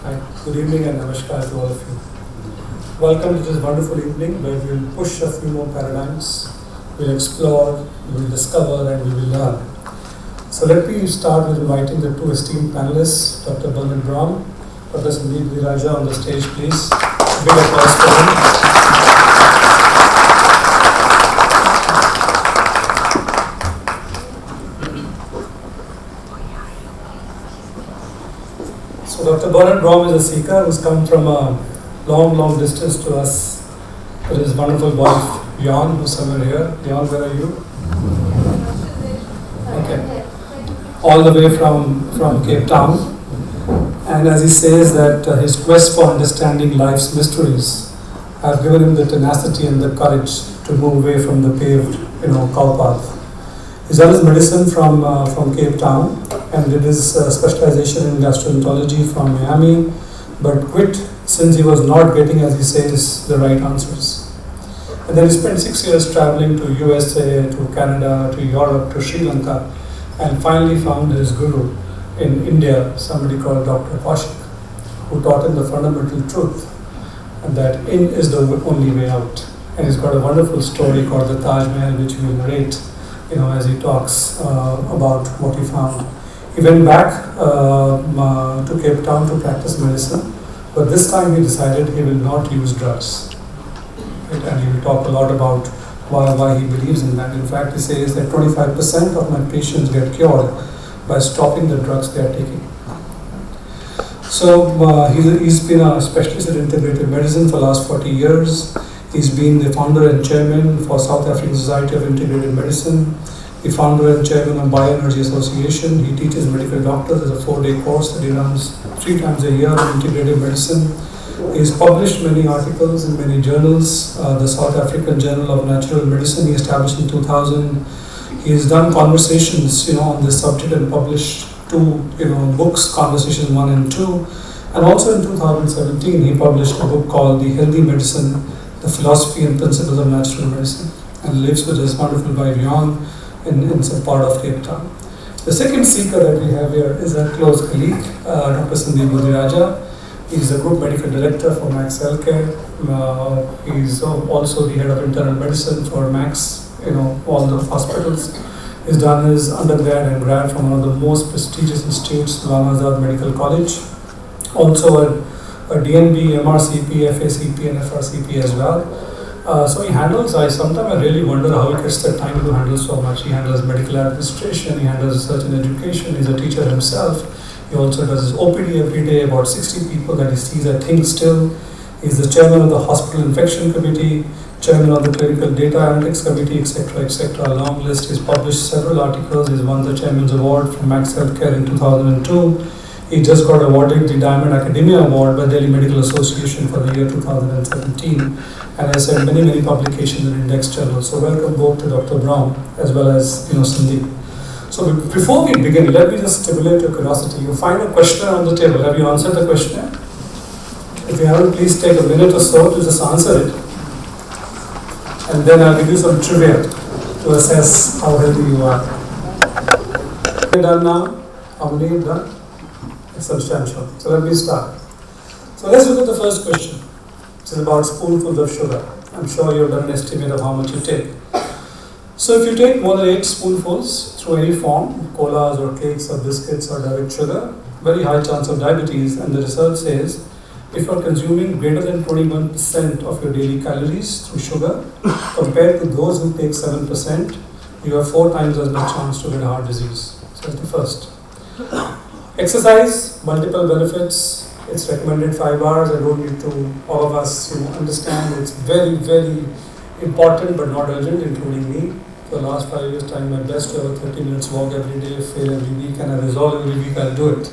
Hi, good evening and namaskar to all of you. Welcome to this wonderful evening where we will push a few more paradigms, we will explore, we will discover and we will learn. So let me start with inviting the two esteemed panelists, Dr. Bernard Brom, Dr. Bernard on the stage please. Big applause for him. So Dr. Bernard Brom is a seeker who's come from a long distance to us with his wonderful wife, Jan, who's somewhere here. Jan, where are you? Okay. All the way from Cape Town. And as he says that his quest for understanding life's mysteries have given him the tenacity and the courage to move away from the paved, cow path. He's done his medicine from Cape Town and did his specialization in gastroenterology from Miami, but quit since he was not getting, as he says, the right answers. And then he spent 6 years traveling to USA, to Canada, to Europe, to Sri Lanka, and finally found his guru in India, somebody called Dr. Kaushik, who taught him the fundamental truth, and that in is the only way out. And he's got a wonderful story called the Taj Mahal, which he will narrate, as he talks about what he found. He went back to Cape Town to practice medicine, but this time he decided he will not use drugs. Right? And he will talk a lot about why he believes in that. In fact, he says that 25% of my patients get cured by stopping the drugs they are taking. So he's been a specialist in integrative medicine for the last 40 years. He's been the founder and chairman for South African Society of Integrative Medicine, the founder and chairman of Bioenergy Association. He teaches medical doctors as a 4-day course that he runs 3 times a year on integrative medicine. He's published many articles in many journals, the South African Journal of Natural Medicine he established in 2000. He's done conversations, on this subject and published 2, books, Conversations 1 and 2. And also in 2017, he published a book called The Healthy Medicine, The Philosophy and Principles of Natural Medicine, and lives with his wonderful wife Jan in some part of Cape Town. The second speaker that we have here is a close colleague, Dr. Sandeep Budiraja. He's a group medical director for Max Healthcare. He's also the head of internal medicine for Max, all the hospitals. He's done his undergrad and grad from one of the most prestigious institutes, Ghulam Azad Medical College. Also a DNB, MRCP, FACP and FRCP as well. So he handles, sometimes I really wonder how he gets the time to handle so much. He handles medical administration, he handles research and education, he's a teacher himself. He also does his OPD every day, about 60 people that he sees, I think still. He's the chairman of the Hospital Infection Committee, chairman of the Clinical Data Analytics Committee, etc. A long list. He's published several articles. He's won the Chairman's Award from Max Healthcare in 2002. He just got awarded the Diamond Academia Award by Delhi Medical Association for the year 2017. And I said many publications in index journals. So welcome both to Dr. Brom as well as Sandeep. So before we begin, let me just stimulate your curiosity. You find a questionnaire on the table. Have you answered the questionnaire? If you haven't, please take a minute or so to just answer it. And then I'll give you some trivia to assess how healthy you are. Done now? How many have done? It's substantial. So let me start. So let's look at the first question. It's about spoonfuls of sugar. I'm sure you've done an estimate of how much you take. So if you take more than 8 spoonfuls through any form, colas or cakes or biscuits or direct sugar, very high chance of diabetes, and the research says if you are consuming greater than 21% of your daily calories through sugar, compared to those who take 7%, you have 4 times as much chance to get heart disease. So that's the first. Exercise, multiple benefits. It's recommended 5 hours. I don't need to, all of us, understand it's very important but not urgent, including me. For the last 5 years, trying my best to have a 30 minutes walk every day, fail every week, and I resolve every week I'll do it.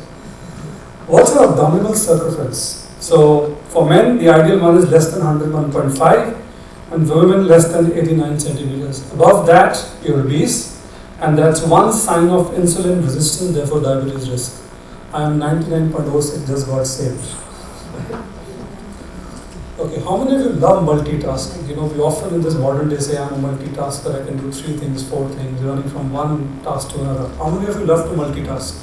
What's an abdominal circumference? So for men, the ideal one is less than 101.5, and for women less than 89 centimeters. Above that, you're obese, and that's one sign of insulin resistance, therefore diabetes risk. I am 99.06, just got saved. Okay, how many of you love multitasking? We often in this modern day say I'm a multitasker, I can do 3 things, 4 things, running from one task to another. How many of you love to multitask?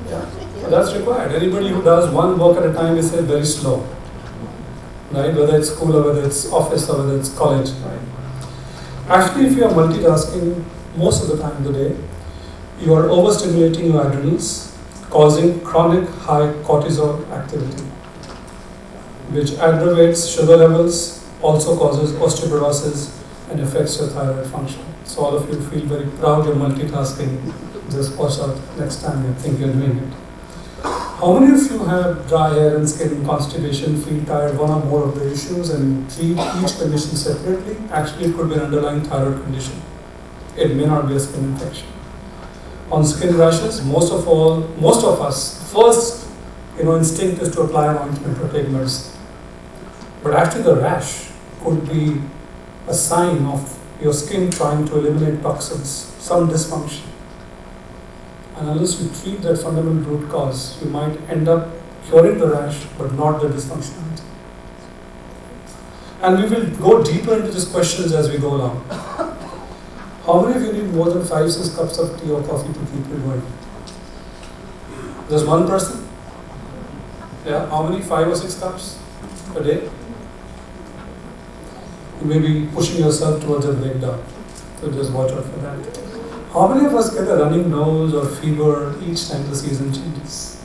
Yeah. That's required. Anybody who does one work at a time is very slow, right? Whether it's school or whether it's office or whether it's college, right? Actually, if you are multitasking most of the time of the day, you are overstimulating your adrenals, causing chronic high cortisol activity, which aggravates sugar levels, also causes osteoporosis, and affects your thyroid function. So all of you feel very proud you're multitasking. Just watch out next time you think you're doing it. How many of you have dry hair and skin, constipation, feel tired, one or more of the issues, and treat each condition separately? Actually, it could be an underlying thyroid condition. It may not be a skin infection. On skin rashes, most of us, first instinct is to apply an ointment or take medicine. But actually the rash could be a sign of your skin trying to eliminate toxins, some dysfunction. And unless you treat that fundamental root cause, you might end up curing the rash but not the dysfunctionality. And we will go deeper into these questions as we go along. How many of you need more than 5-6 cups of tea or coffee to keep you going? Just one person? Yeah, how many? 5 or 6 cups a day? You may be pushing yourself towards a breakdown, so just watch out for that. How many of us get a running nose or fever each time the season changes?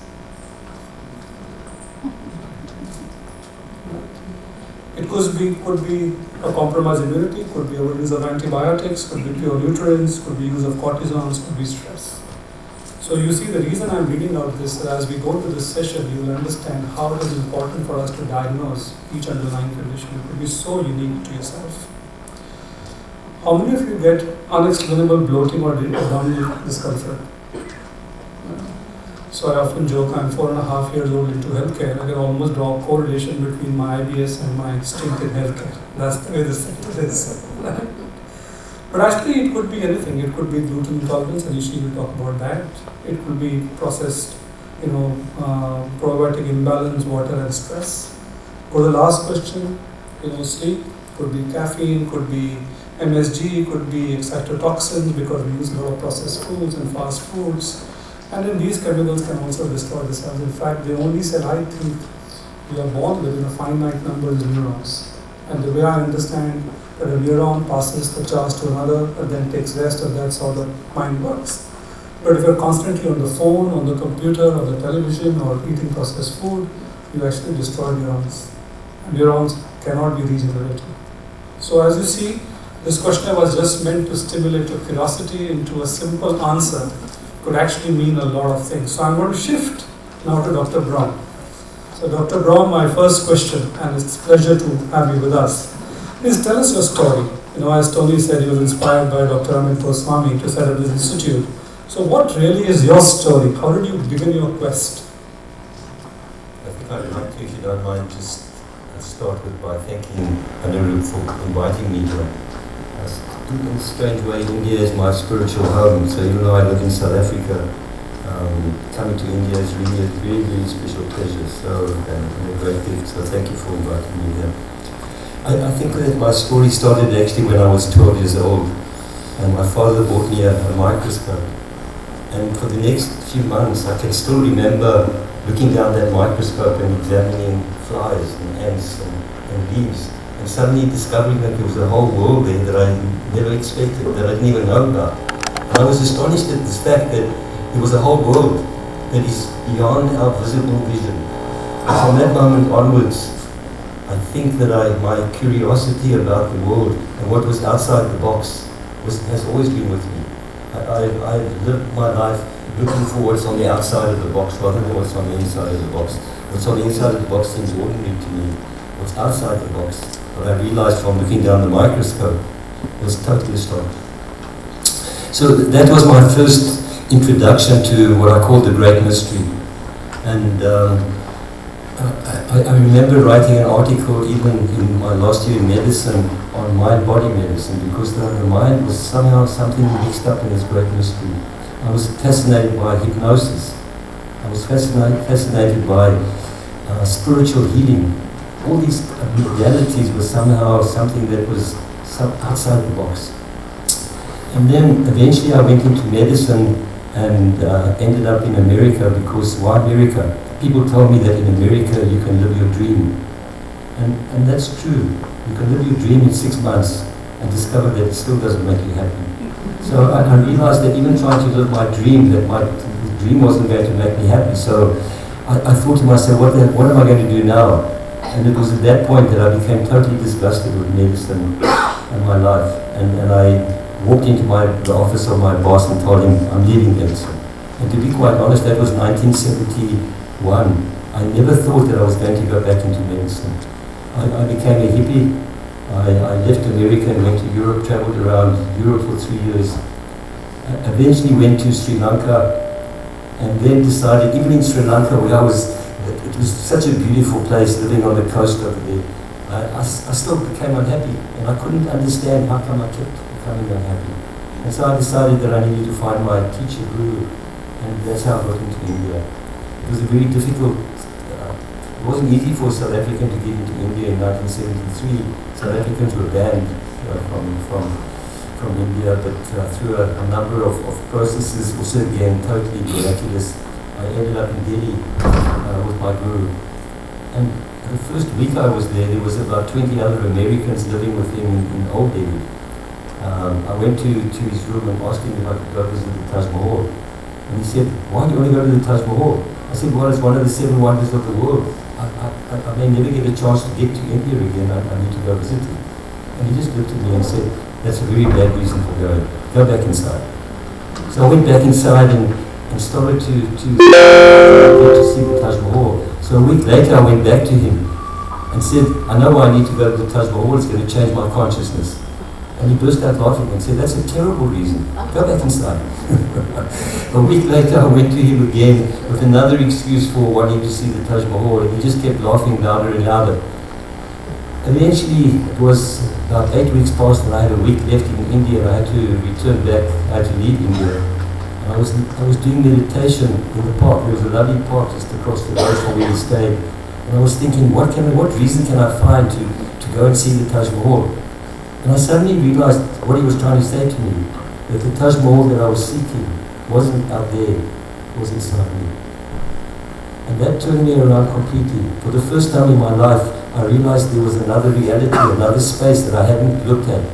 It could be a compromised immunity, could be overuse of antibiotics, could be pure nutrients, could be use of cortisons, could be stress. So you see, the reason I'm reading out this, that as we go to this session, you will understand how it is important for us to diagnose each underlying condition. It could be so unique to yourself. How many of you get unexplainable bloating or abdominal discomfort? So I often joke, I'm 4.5 years old into healthcare. I can almost draw a correlation between my IBS and my stint in healthcare. That's the way this sector is. But actually, it could be anything. It could be gluten intolerance, and Ishi will talk about that. It could be processed, probiotic imbalance, water, and stress. For the last question, sleep. Could be caffeine, could be MSG, could be excitotoxins because we use a lot of processed foods and fast foods. And then these chemicals can also destroy the cells. In fact, the only cell I think we are born with in a finite number is neurons. And the way I understand that a neuron passes the charge to another and then takes rest, and that's how the mind works. But if you're constantly on the phone, on the computer, or the television, or eating processed food, you actually destroy neurons. And neurons cannot be regenerated. So as you see, this questionnaire was just meant to stimulate your curiosity into a simple answer. Could actually mean a lot of things. So I'm going to shift now to Dr. Brom. So Dr. Brom, my first question, and it's a pleasure to have you with us, is tell us your story. As Tony said, he was inspired by Dr. Amit Goswami to set up this institute. So what really is your story? How did you begin your quest? I think I'd like to, if you don't mind, just start with by thanking Anirudh for inviting me here. In a strange way, India is my spiritual home. So even though I live in South Africa, coming to India is really a very, very special pleasure. So, and a great gift. So thank you for inviting me here. I think that my story started actually when I was 12 years old, and my father bought me a microscope. And for the next few months, I can still remember looking down that microscope and examining flies and ants and leaves. And suddenly discovering that there was a whole world there that I never expected, that I didn't even know about. And I was astonished at this fact that there was a whole world that is beyond our visible vision. And from that moment onwards, I think that my curiosity about the world and what was outside the box has always been with me. I've lived my life looking for what's on the outside of the box rather than what's on the inside of the box. What's on the inside of the box seems ordinary to me. What's outside the box, what I realized from looking down the microscope, was totally astonishing. So that was my first introduction to what I call the great mystery. And I remember writing an article even in my last year in medicine on mind-body medicine, because the mind was somehow something mixed up in this great mystery. I was fascinated by hypnosis. I was fascinated by spiritual healing. All these realities were somehow something that was outside the box. And then eventually I went into medicine and ended up in America. Because why America? People told me that in America you can live your dream, and that's true. You can live your dream in 6 months and discover that it still doesn't make you happy. So I realized that even trying to live my dream, that my dream wasn't going to make me happy. So I thought to myself, what am I going to do now? And it was at that point that I became totally disgusted with medicine and my life. And I walked into the office of my boss and told him, I'm leaving medicine. And to be quite honest, that was 1971. I never thought that I was going to go back into medicine. I became a hippie. I left America and went to Europe, traveled around Europe for 3 years. I eventually went to Sri Lanka, and then decided, even in Sri Lanka, where it was such a beautiful place, living on the coast over there, I still became unhappy, and I couldn't understand how come I kept becoming unhappy. And so I decided that I needed to find my teacher, guru, and that's how I got into India. It was a very difficult, it wasn't easy for a South African to get into India in 1973. South Africans were banned from India, but through a number of processes, also again totally miraculous, I ended up in Delhi with my guru. And the first week I was there was about 20 other Americans living with him in Old Delhi. I went to his room and asked him if I could go visit the Taj Mahal. And he said, why do you want to go to the Taj Mahal? I said, well, it's one of the 7 wonders of the world. I may never get a chance to get to India again. I need to go visit him. And he just looked at me and said, that's a very bad reason for going. Go back inside. So I went back inside and started to see the Taj Mahal. So a week later I went back to him and said, I know why I need to go to the Taj Mahal. It's going to change my consciousness. And he burst out laughing and said, that's a terrible reason. Go back inside. A week later I went to him again with another excuse for wanting to see the Taj Mahal, and he just kept laughing louder and louder. Eventually, it was about 8 weeks past and I had a week left in India, and I had to return back. I had to leave India. And I was doing meditation in the park. There was a lovely park just across the road from where we stayed. And I was thinking, what reason can I find to go and see the Taj Mahal? And I suddenly realized what he was trying to say to me, that the Taj Mahal that I was seeking wasn't out there, it was inside me. And that turned me around completely. For the first time in my life, I realized there was another reality, another space that I hadn't looked at.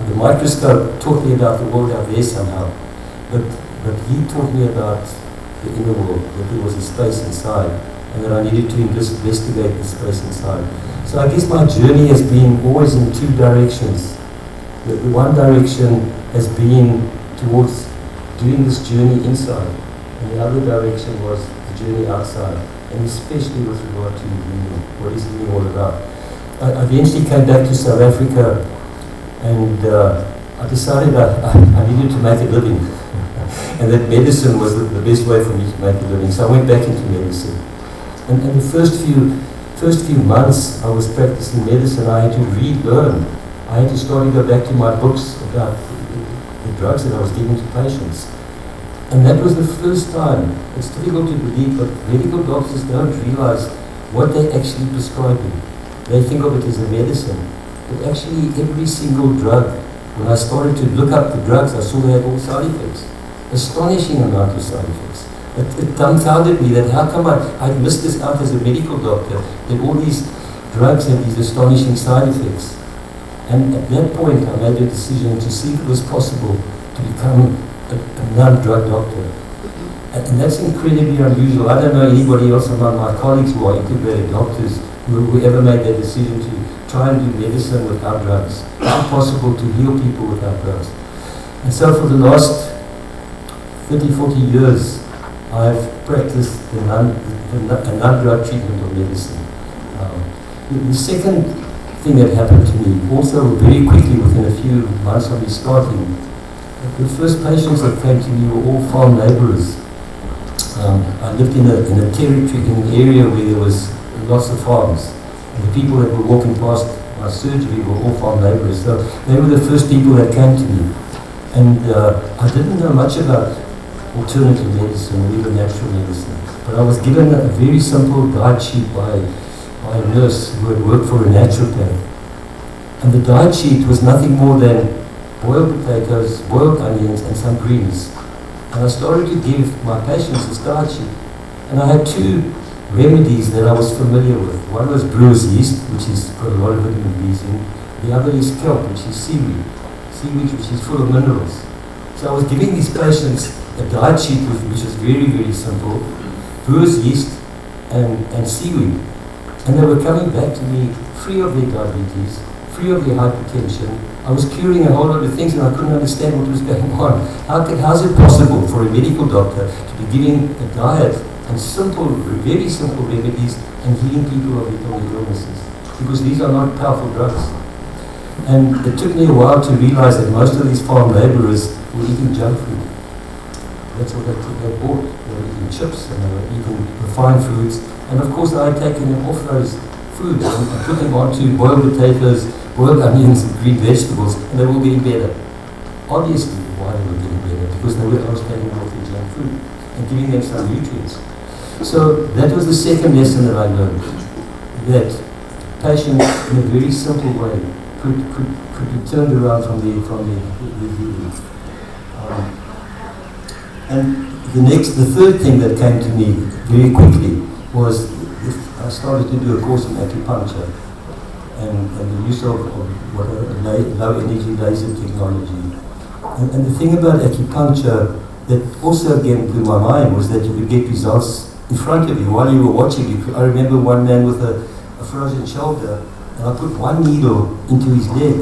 The microscope taught me about the world out there somehow, but he taught me about the inner world, that there was a space inside, and that I needed to investigate the space inside. So I guess my journey has been always in 2 directions. The one direction has been towards doing this journey inside, and the other direction was the journey outside, and especially with regard to healing. What is healing all about? I eventually came back to South Africa, and I decided I needed to make a living, and that medicine was the best way for me to make a living. So I went back into medicine, and the first few months I was practicing medicine, I had to relearn. I had to start to go back to my books about the drugs that I was giving to patients. And that was the first time. It's difficult to believe, but medical doctors don't realize what they actually prescribe you. They think of it as a medicine. But actually, every single drug, when I started to look up the drugs, I saw they had all side effects. Astonishing amount of side effects. It dumbfounded me that how come I missed this out as a medical doctor, that all these drugs have these astonishing side effects. And at that point, I made a decision to see if it was possible to become a non-drug doctor. And that's incredibly unusual. I don't know anybody else among my colleagues who are integrated doctors who ever made that decision to try and do medicine without drugs. It's impossible to heal people without drugs. And so for the last 30, 40 years, I've practiced a non-drug treatment of medicine. The second thing that happened to me, also very quickly within a few months of me starting, the first patients that came to me were all farm laborers. I lived in a territory, in an area where there was lots of farms. And the people that were walking past my surgery were all farm laborers. So they were the first people that came to me. And I didn't know much about alternative medicine or even natural medicine. But I was given a very simple diet sheet by a nurse who had worked for a naturopath. And the diet sheet was nothing more than boiled potatoes, boiled onions, and some greens. And I started to give my patients this diet sheet. And I had two remedies that I was familiar with. One was brewer's yeast, which has got a lot of vitamin B's in. The other is kelp, which is seaweed. Seaweed, which is full of minerals. So I was giving these patients a diet sheet which was very, very simple. Brewer's yeast and seaweed. And they were coming back to me free of their diabetes, free of their hypertension. I was curing a whole lot of things and I couldn't understand what was going on. How is it possible for a medical doctor to be giving a diet and simple, very simple remedies and healing people of their illnesses? Because these are not powerful drugs. And it took me a while to realize that most of these farm laborers were eating junk food. That's what they bought. They were eating chips and they were eating refined foods. And of course I had taken them off those foods and put them onto boiled potatoes, boiled onions and green vegetables, and they were getting better. Obviously why they were getting better, because I was taking them off their junk food and giving them some nutrients. So that was the second lesson that I learned, that patients in a very simple way could be turned around from the healing. And the third thing that came to me very quickly was I started to do a course in acupuncture and the use of what low energy laser technology. And the thing about acupuncture that also again blew my mind was that you could get results in front of you while you were watching. I remember one man with a frozen shoulder, and I put one needle into his leg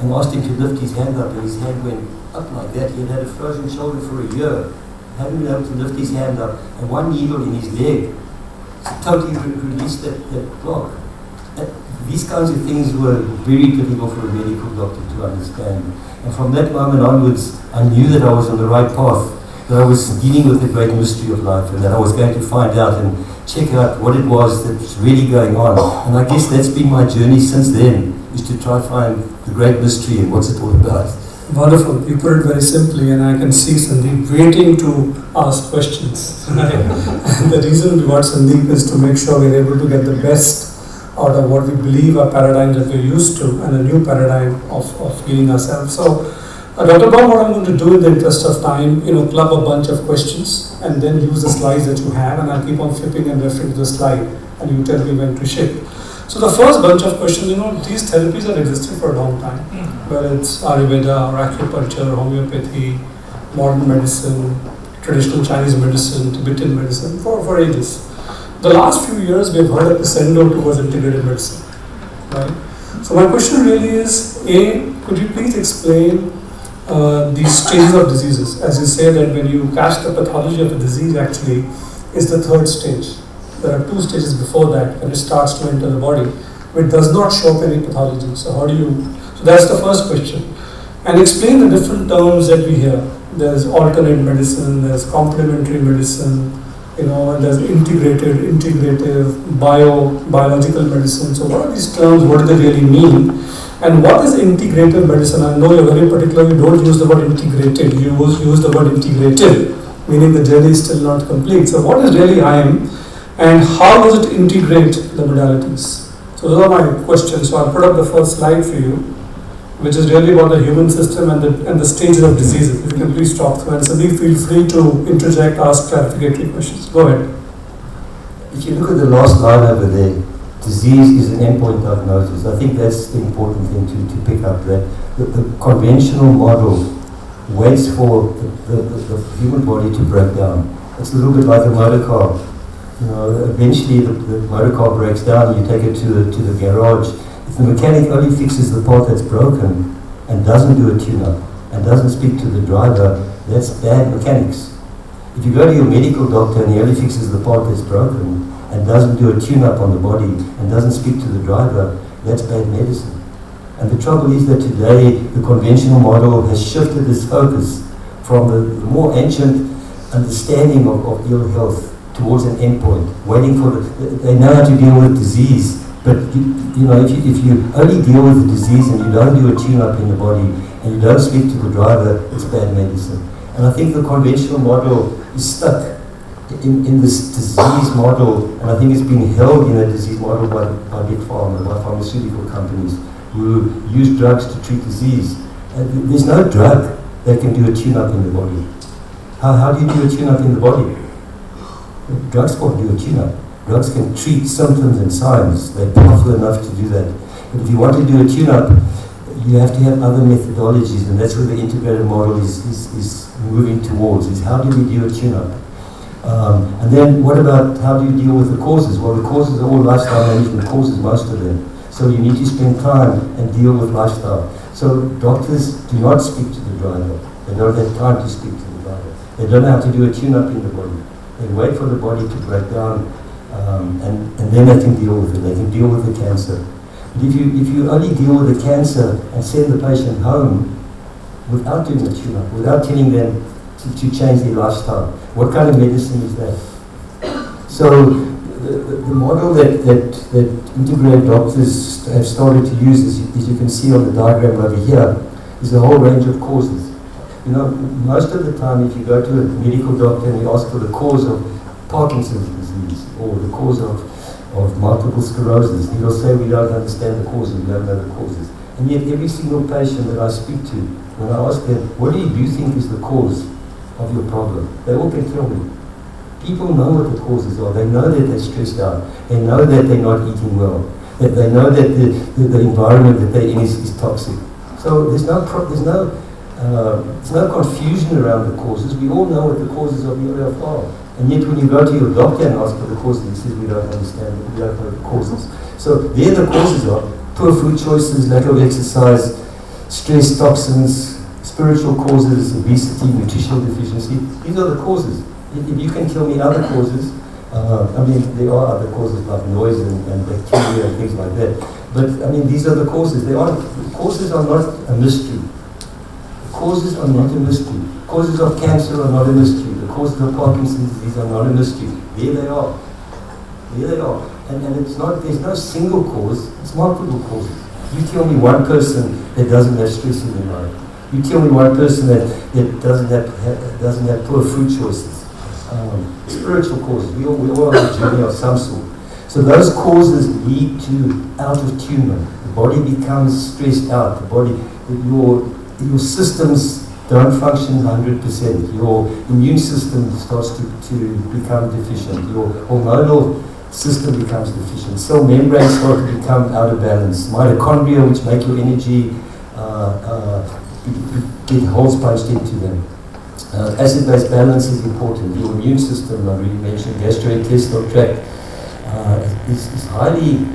and asked him to lift his hand up, and his hand went up like that. He had a frozen shoulder for a year, hadn't been able to lift his hand up, and one needle in his leg totally released that block. These kinds of things were very difficult for a medical doctor to understand. And from that moment onwards, I knew that I was on the right path, that I was dealing with the great mystery of life, and that I was going to find out and check out what it was that was really going on. And I guess that's been my journey since then, is to try to find the great mystery and what's it all about. Wonderful. You put it very simply, and I can see Sandeep waiting to ask questions. Right? And the reason we got Sandeep is to make sure we're able to get the best out of what we believe are paradigms that we're used to, and a new paradigm of healing ourselves. So, Dr. Brom, what I'm going to do in the interest of time, club a bunch of questions and then use the slides that you have, and I'll keep on flipping and referring to the slide, and you tell me when to shift. So the first bunch of questions, these therapies have existed for a long time, whether it's Ayurveda or acupuncture, homeopathy, modern medicine, traditional Chinese medicine, Tibetan medicine, for ages. The last few years we've heard a crescendo towards integrated medicine, right? So my question really is, A, could you please explain these stages of diseases? As you say that when you catch the pathology of a disease actually is the third stage. There are two stages before that when it starts to enter the body, but it does not show up any pathology. So so that's the first question. And explain the different terms that we hear. There's alternate medicine, there's complementary medicine, and there's integrated, integrative, biological medicine. So what are these terms? What do they really mean? And what is integrative medicine? I know you're very particular, you don't use the word integrated, you use the word integrative, meaning the journey is still not complete. So what is really IM, and how does it integrate the modalities? So those are my questions. So I'll put up the first slide for you, which is really about the human system and the stages of diseases. If you can please talk through, and Sandeep, feel free to interject, ask clarificatory questions. Go ahead. If you look at the last line over there, disease is an endpoint diagnosis. I think that's the important thing to pick up, that the conventional model waits for the human body to break down. It's a little bit like a motor car. Eventually the motor car breaks down, you take it to the garage. If the mechanic only fixes the part that's broken and doesn't do a tune-up and doesn't speak to the driver, that's bad mechanics. If you go to your medical doctor and he only fixes the part that's broken and doesn't do a tune-up on the body and doesn't speak to the driver, that's bad medicine. And the trouble is that today the conventional model has shifted its focus from the more ancient understanding of ill health towards an endpoint, waiting for they know how to deal with disease, but if you only deal with the disease and you don't do a tune-up in your body and you don't speak to the driver, it's bad medicine. And I think the conventional model is stuck in this disease model, and I think it's been held in a disease model by big pharma, by pharmaceutical companies who use drugs to treat disease. And there's no drug that can do a tune-up in the body. How do you do a tune-up in the body? Drugs won't do a tune-up. Drugs can treat symptoms and signs. They're powerful enough to do that. But if you want to do a tune-up, you have to have other methodologies, and that's where the integrated model is moving towards, is how do we do a tune-up? And then what about how do you deal with the causes? Well, the causes are all lifestyle management causes, most of them. So you need to spend time and deal with lifestyle. So doctors do not speak to the driver. They don't have time to speak to the driver. They don't know how to do a tune-up in the body. They wait for the body to break down, and then they can deal with it. They can deal with the cancer. But if you only deal with the cancer and send the patient home without doing the tune-up, without telling them to change their lifestyle, what kind of medicine is that? So the model that integrated doctors have started to use, as you can see on the diagram over here, is a whole range of causes. You know, most of the time if you go to a medical doctor and you ask for the cause of Parkinson's disease or the cause of multiple sclerosis, he'll say we don't understand the causes, we don't know the causes. And yet every single patient that I speak to, when I ask them, what do you think is the cause of your problem? They all can tell me. People know what the causes are. They know that they're stressed out. They know that they're not eating well. That they know that the environment that they're in is toxic. So there's no confusion around the causes. We all know what the causes of your health are. And yet when you go to your doctor and ask for the causes, he says we don't understand it, we don't know the causes. So there the causes are poor food choices, lack of exercise, stress, toxins, spiritual causes, obesity, nutritional deficiency. These are the causes. If you can tell me other causes, I mean, there are other causes like noise and bacteria and things like that. But I mean, these are the causes. Causes are not a mystery. Causes are not a mystery. Causes of cancer are not a mystery. The causes of Parkinson's disease are not a mystery. There they are. There they are. And it's not, there's no single cause, it's multiple causes. You tell me one person that doesn't have stress in their life. You tell me one person that doesn't have poor food choices. Spiritual causes. We all on a journey of some sort. So those causes lead to out of tune. The body becomes stressed out. The body, your systems don't function 100%. Your immune system starts to become deficient. Your hormonal system becomes deficient. Cell membranes start to become out of balance. Mitochondria, which make your energy, get holes punched into them. Acid-base balance is important. Your immune system, I already mentioned, gastrointestinal tract, is highly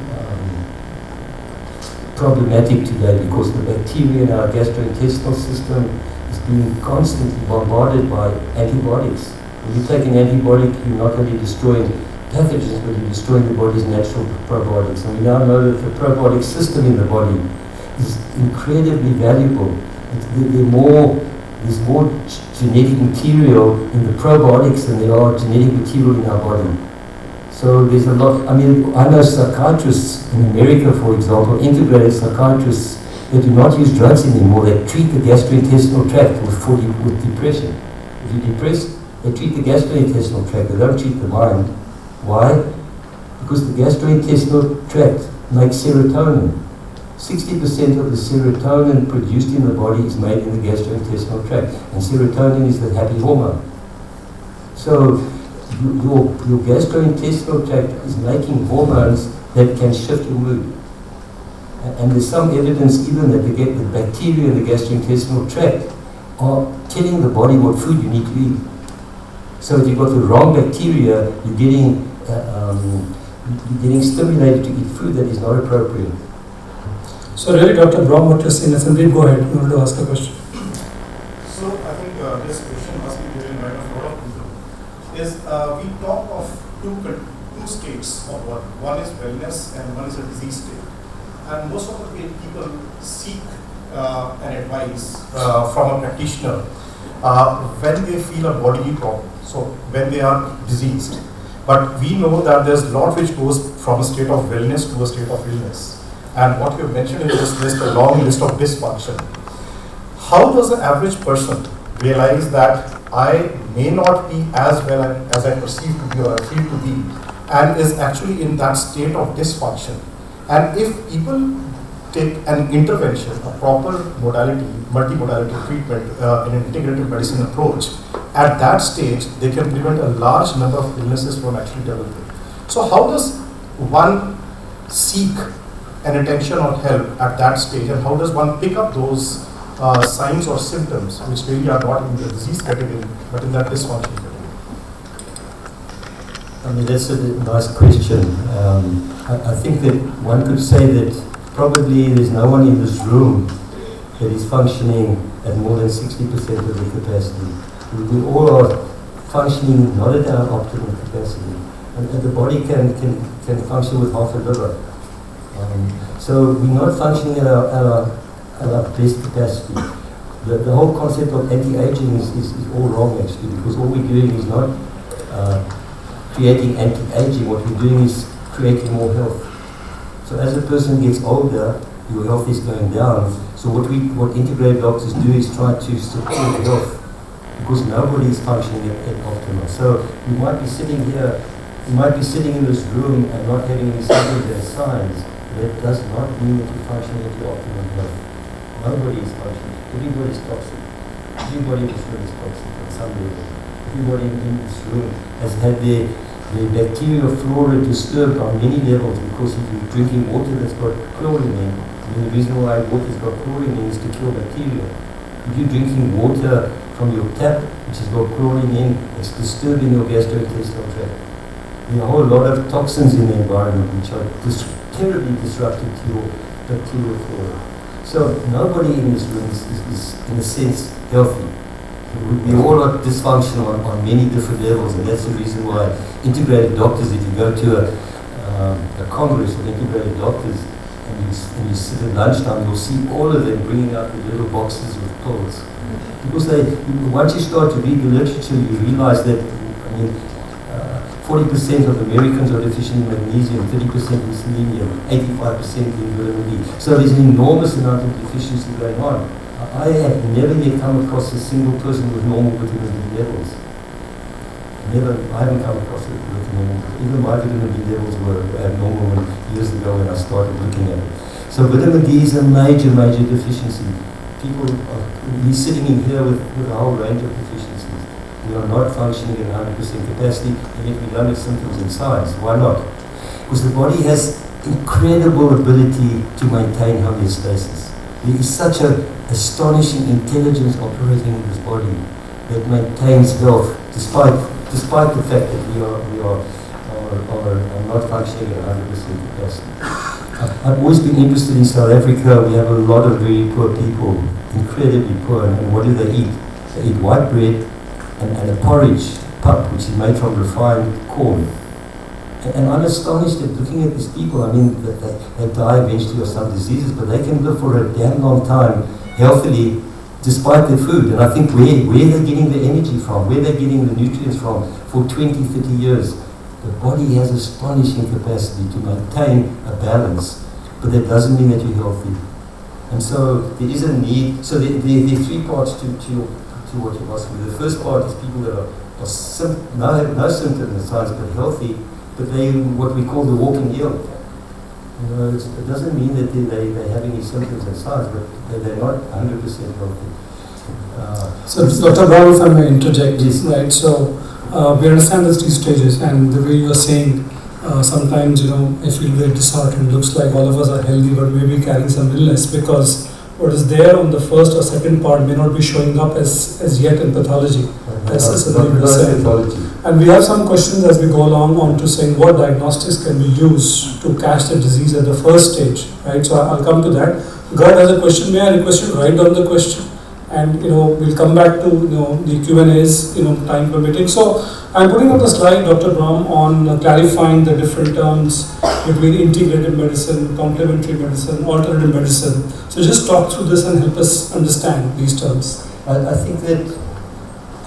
problematic today because the bacteria in our gastrointestinal system is being constantly bombarded by antibiotics. When you take an antibiotic, you're not only destroying pathogens, but you're destroying the body's natural probiotics. And we now know that the probiotic system in the body is incredibly valuable. There's more genetic material in the probiotics than there are genetic material in our body. So there's a lot. I mean, I know psychiatrists in America, for example, integrated psychiatrists that do not use drugs anymore. They treat the gastrointestinal tract with depression. If you're depressed, they treat the gastrointestinal tract. They don't treat the mind. Why? Because the gastrointestinal tract makes serotonin. 60% of the serotonin produced in the body is made in the gastrointestinal tract, and serotonin is the happy hormone. So your gastrointestinal tract is making hormones that can shift your mood. And there's some evidence even that the bacteria in the gastrointestinal tract are telling the body what food you need to eat. So if you've got the wrong bacteria, you're getting stimulated to eat food that is not appropriate. So really, Dr. Brom, what you're saying, Sandeep, go ahead. You want to ask a question? So I think this question must be given by a lot of people. We talk of two states of work. One is wellness and one is a disease state. And most of the people seek an advice from a practitioner when they feel a bodily problem. So when they are diseased. But we know that there's a lot which goes from a state of wellness to a state of illness. And what you have mentioned in this list, a long list of dysfunction. How does the average person realize that I may not be as well as I perceive to be or I feel to be, and is actually in that state of dysfunction? And if people take an intervention, a proper modality, multimodality treatment in an integrative medicine approach, at that stage, they can prevent a large number of illnesses from actually developing. So how does one seek an attention or help at that stage, and how does one pick up those signs or symptoms which really are not in the disease category, but in that dysfunction category? I mean, that's a nice question. I think that one could say that probably there's no one in this room that is functioning at more than 60% of their capacity. We all are functioning not at our optimal capacity. And the body can function with half a liver. So we're not functioning at our best capacity. The whole concept of anti-aging is all wrong actually, because all we're doing is not creating anti-aging. What we're doing is creating more health. So as a person gets older, your health is going down. So what integrated doctors do is try to support health, because nobody is functioning at optimal. So you might be sitting here, you might be sitting in this room and not having any symptoms and signs. That does not mean that you're functioning at your optimum health. Nobody is functioning. Everybody is toxic. Everybody in this room is toxic at some level. Everybody in this room has had their bacterial flora disturbed on many levels, because if you're drinking water that's got chlorine in, the reason why water's got chlorine in is to kill bacteria. If you're drinking water from your tap, which has got chlorine in, it's disturbing your gastrointestinal tract. There are a whole lot of toxins in the environment which are terribly disruptive to your bacterial flora. So nobody in this room is in a sense healthy. We all are dysfunctional on many different levels, and that's the reason why integrated doctors, if you go to a congress of integrated doctors and you sit at lunchtime, you'll see all of them bringing out the little boxes with pills. Because once you start to read the literature, you realize that, 40% of Americans are deficient in magnesium, 30% in selenium, 85% in vitamin D. So there's an enormous amount of deficiency going on. I have never yet come across a single person with normal vitamin D levels. I haven't come across it with normal. Even my vitamin D levels were abnormal years ago when I started looking at it. So vitamin D is a major, major deficiency. We're sitting in here with a whole range of deficiencies. We are not functioning at 100% capacity, and yet we don't have symptoms and signs. Why not? Because the body has incredible ability to maintain homeostasis. There is such an astonishing intelligence operating in this body that maintains health, despite the fact that we are not functioning at 100% capacity. I've always been interested in South Africa. We have a lot of very poor people, incredibly poor, and what do they eat? They eat white bread and a porridge, pup, which is made from refined corn. And I'm astonished at looking at these people. They die eventually of some diseases, but they can live for a damn long time healthily despite their food. And I think where they're getting the energy from, where they're getting the nutrients from for 20, 30 years. The body has astonishing capacity to maintain a balance, but that doesn't mean that you're healthy. And so there is a need. So there are three parts to what you asked me. The first part is people that have no symptoms and signs but healthy, but they what we call the walking ill. It doesn't mean that they have any symptoms and signs, but they're not 100% healthy. So Dr. Brom, if I may interject, yes. Right? So we understand the three stages, and the way you are saying, sometimes I feel very disheartened. Looks like all of us are healthy, but maybe carrying some illness, because what is there on the first or second part may not be showing up as yet in pathology. And we have some questions as we go along on to saying what diagnostics can be used to catch the disease at the first stage, right? So I'll come to that. God has a question. May I request you to write down the question, and we'll come back to the Q&As, time permitting. So I'm putting up the slide, Dr. Brom, on clarifying the different terms between integrated medicine, complementary medicine, alternative medicine. So just talk through this and help us understand these terms. I think that,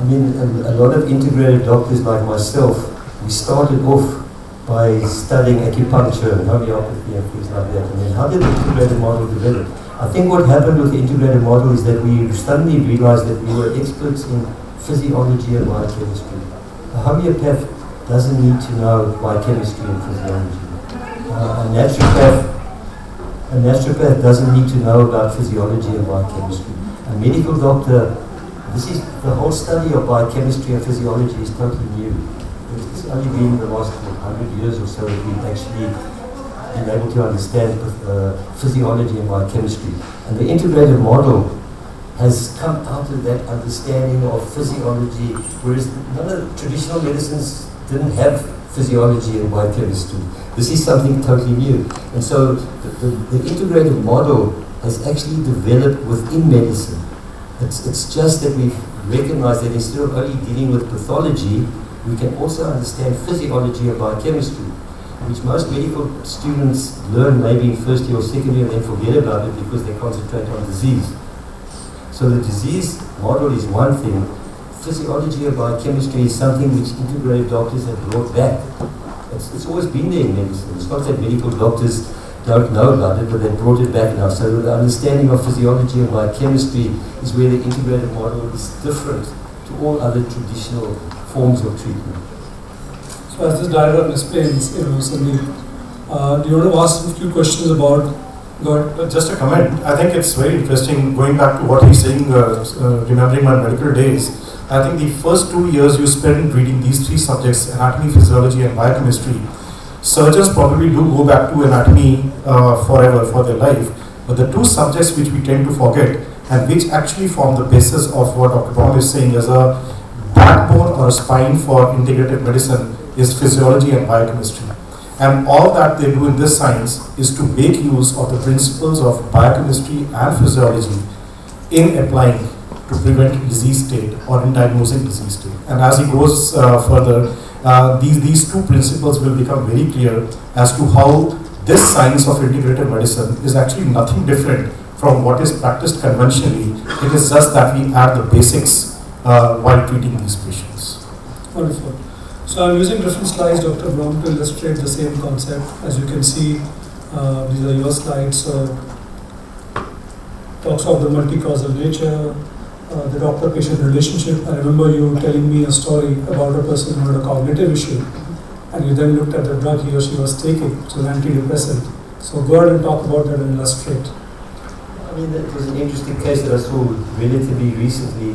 a lot of integrated doctors like myself, we started off by studying acupuncture and homeopathy and things like that. How did the integrated model develop? I think what happened with the integrated model is that we suddenly realized that we were experts in physiology and biochemistry. A homeopath doesn't need to know biochemistry and physiology. A naturopath A naturopath doesn't need to know about physiology and biochemistry. A medical doctor, the whole study of biochemistry and physiology is totally new. It's only been in the last 100 years or so that we've actually been able to understand physiology and biochemistry. And the integrated model has come out of that understanding of physiology, whereas none of the traditional medicines didn't have physiology and biochemistry. This is something totally new. And so the integrated model has actually developed within medicine. It's just that we've recognized that instead of only dealing with pathology, we can also understand physiology and biochemistry, which most medical students learn maybe in first year or second year and then forget about it because they concentrate on disease. So the disease model is one thing. Physiology and biochemistry is something which integrative doctors have brought back. It's always been there in medicine. It's not that medical doctors don't know about it, but they brought it back now. So the understanding of physiology and biochemistry is where the integrated model is different to all other traditional forms of treatment. So as this diagram explains, Sandeep, do you want to ask a few questions about God? Just a comment. I think it's very interesting going back to what he's saying, remembering my medical days. I think the first 2 years you spend reading these three subjects, anatomy, physiology and biochemistry. Surgeons probably do go back to anatomy forever for their life, but the two subjects which we tend to forget and which actually form the basis of what Dr. Brom is saying as a backbone or a spine for integrative medicine is physiology and biochemistry. And all that they do in this science is to make use of the principles of biochemistry and physiology in applying to prevent disease state or in diagnosing disease state. And as he goes further, these two principles will become very clear as to how this science of integrative medicine is actually nothing different from what is practiced conventionally. It is just that we add the basics while treating these patients. Wonderful. So I'm using different slides, Dr. Brom, to illustrate the same concept. As you can see, these are your slides. So talks of the multi-causal nature, the doctor-patient relationship. I remember you telling me a story about a person who had a cognitive issue, and you then looked at the drug he or she was taking, which is antidepressant. So go ahead and talk about that and illustrate. I mean, it was an interesting case that I saw relatively recently.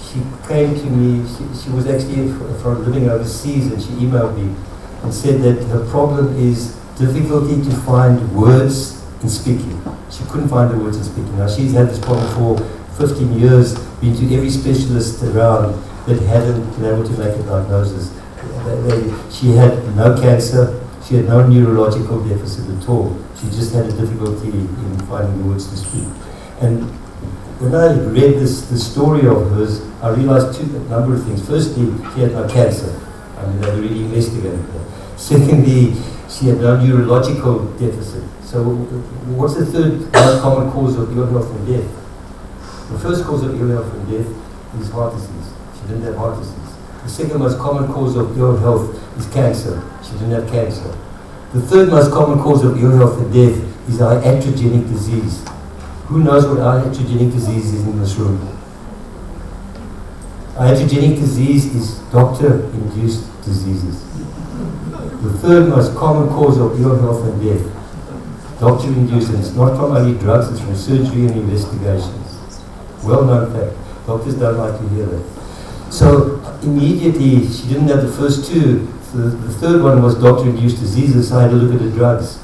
She came to me, she was actually from living overseas, and she emailed me and said that her problem is difficulty to find words in speaking. She couldn't find the words in speaking. Now, she's had this problem for 15 years, been to every specialist around that hadn't been able to make a diagnosis. She had no cancer, she had no neurological deficit at all. She just had a difficulty in finding the words to speak. And when I read this story of hers, I realized a number of things. Firstly, she had no cancer. I mean, they really investigated her. Secondly, she had no neurological deficit. So what's the third most common cause of ill health and death? The first cause of ill health and death is heart disease. She didn't have heart disease. The second most common cause of ill health is cancer. She didn't have cancer. The third most common cause of ill health and death is iatrogenic disease. Who knows what iatrogenic disease is in this room? Iatrogenic disease is doctor-induced diseases. The third most common cause of ill health and death, doctor-induced, and it's not from only drugs, it's from surgery and investigations. Well-known fact. Doctors don't like to hear that. So immediately, she didn't have the first two. The third one was doctor-induced diseases, so I had to look at the drugs.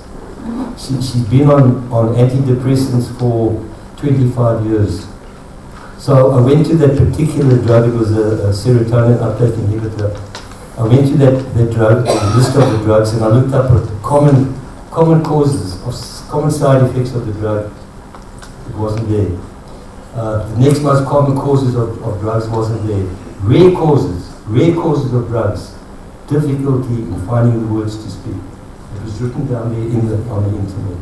She's been on antidepressants for 25 years. So I went to that particular drug, it was a serotonin uptake inhibitor. I went to that drug, the list of the drugs, and I looked up at common causes, common side effects of the drug. It wasn't there. The next most common causes of drugs wasn't there. Rare causes of drugs, difficulty in finding the words to speak. It was written down there on the internet.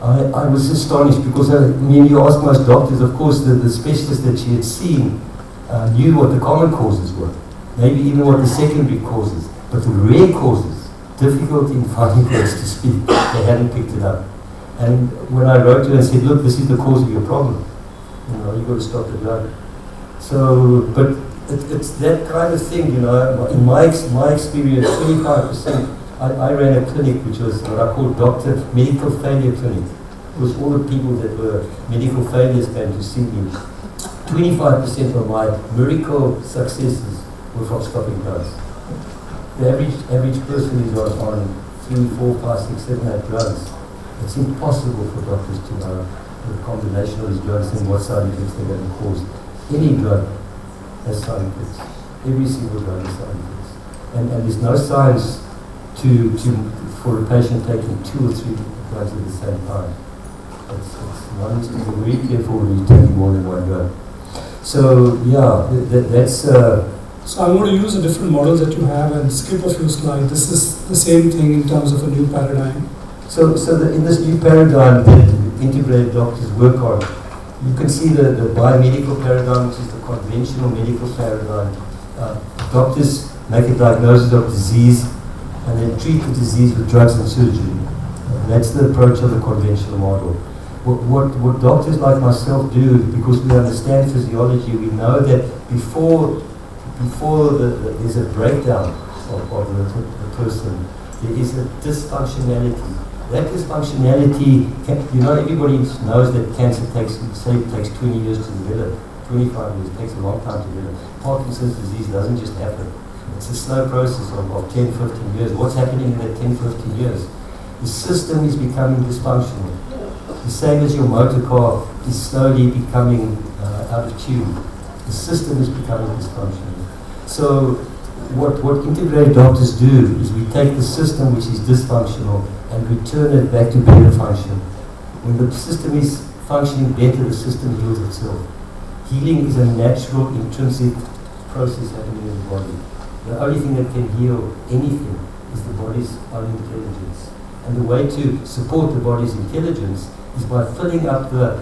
I was astonished because you ask most doctors, of course, the specialists that she had seen knew what the common causes were, maybe even what the secondary causes, but the rare causes, difficulty in finding words to speak, they hadn't picked it up. And when I wrote to her and said, look, this is the cause of your problem, you've got to stop the drug. So, but it's that kind of thing, in my experience, 25% I ran a clinic which was what I call medical failure clinic. It was all the people that were medical failures came to see me. 25% of my miracle successes were from stopping drugs. The average person is on 3, 4, 5, 6, 7, 8 drugs. It's impossible for doctors to know the combination of these drugs and what side effects they're going to cause. Any drug has side effects. Every single drug has side effects. And there's no science for a patient taking 2 or 3 drugs at the same time. One needs to be very careful when you're taking more than one drug. So yeah, that's. So I'm going to use a different model that you have and skip a few slides. This is the same thing in terms of a new paradigm. So in this new paradigm that integrated doctors work on, you can see the biomedical paradigm, which is the conventional medical paradigm. Doctors make a diagnosis of disease and then treat the disease with drugs and surgery. That's the approach of the conventional model. What doctors like myself do, because we understand physiology, we know that before there's a breakdown of the person, there is a dysfunctionality. That dysfunctionality, everybody knows that cancer takes 20 years to develop, 25 years, it takes a long time to develop. Parkinson's disease doesn't just happen. It's a slow process of 10, 15 years. What's happening in that 10, 15 years? The system is becoming dysfunctional. The same as your motor car is slowly becoming out of tune. The system is becoming dysfunctional. So what integrated doctors do is we take the system which is dysfunctional and we turn it back to better function. When the system is functioning better, the system heals itself. Healing is a natural, intrinsic process happening in the body. The only thing that can heal anything is the body's own intelligence. And the way to support the body's intelligence is by filling up the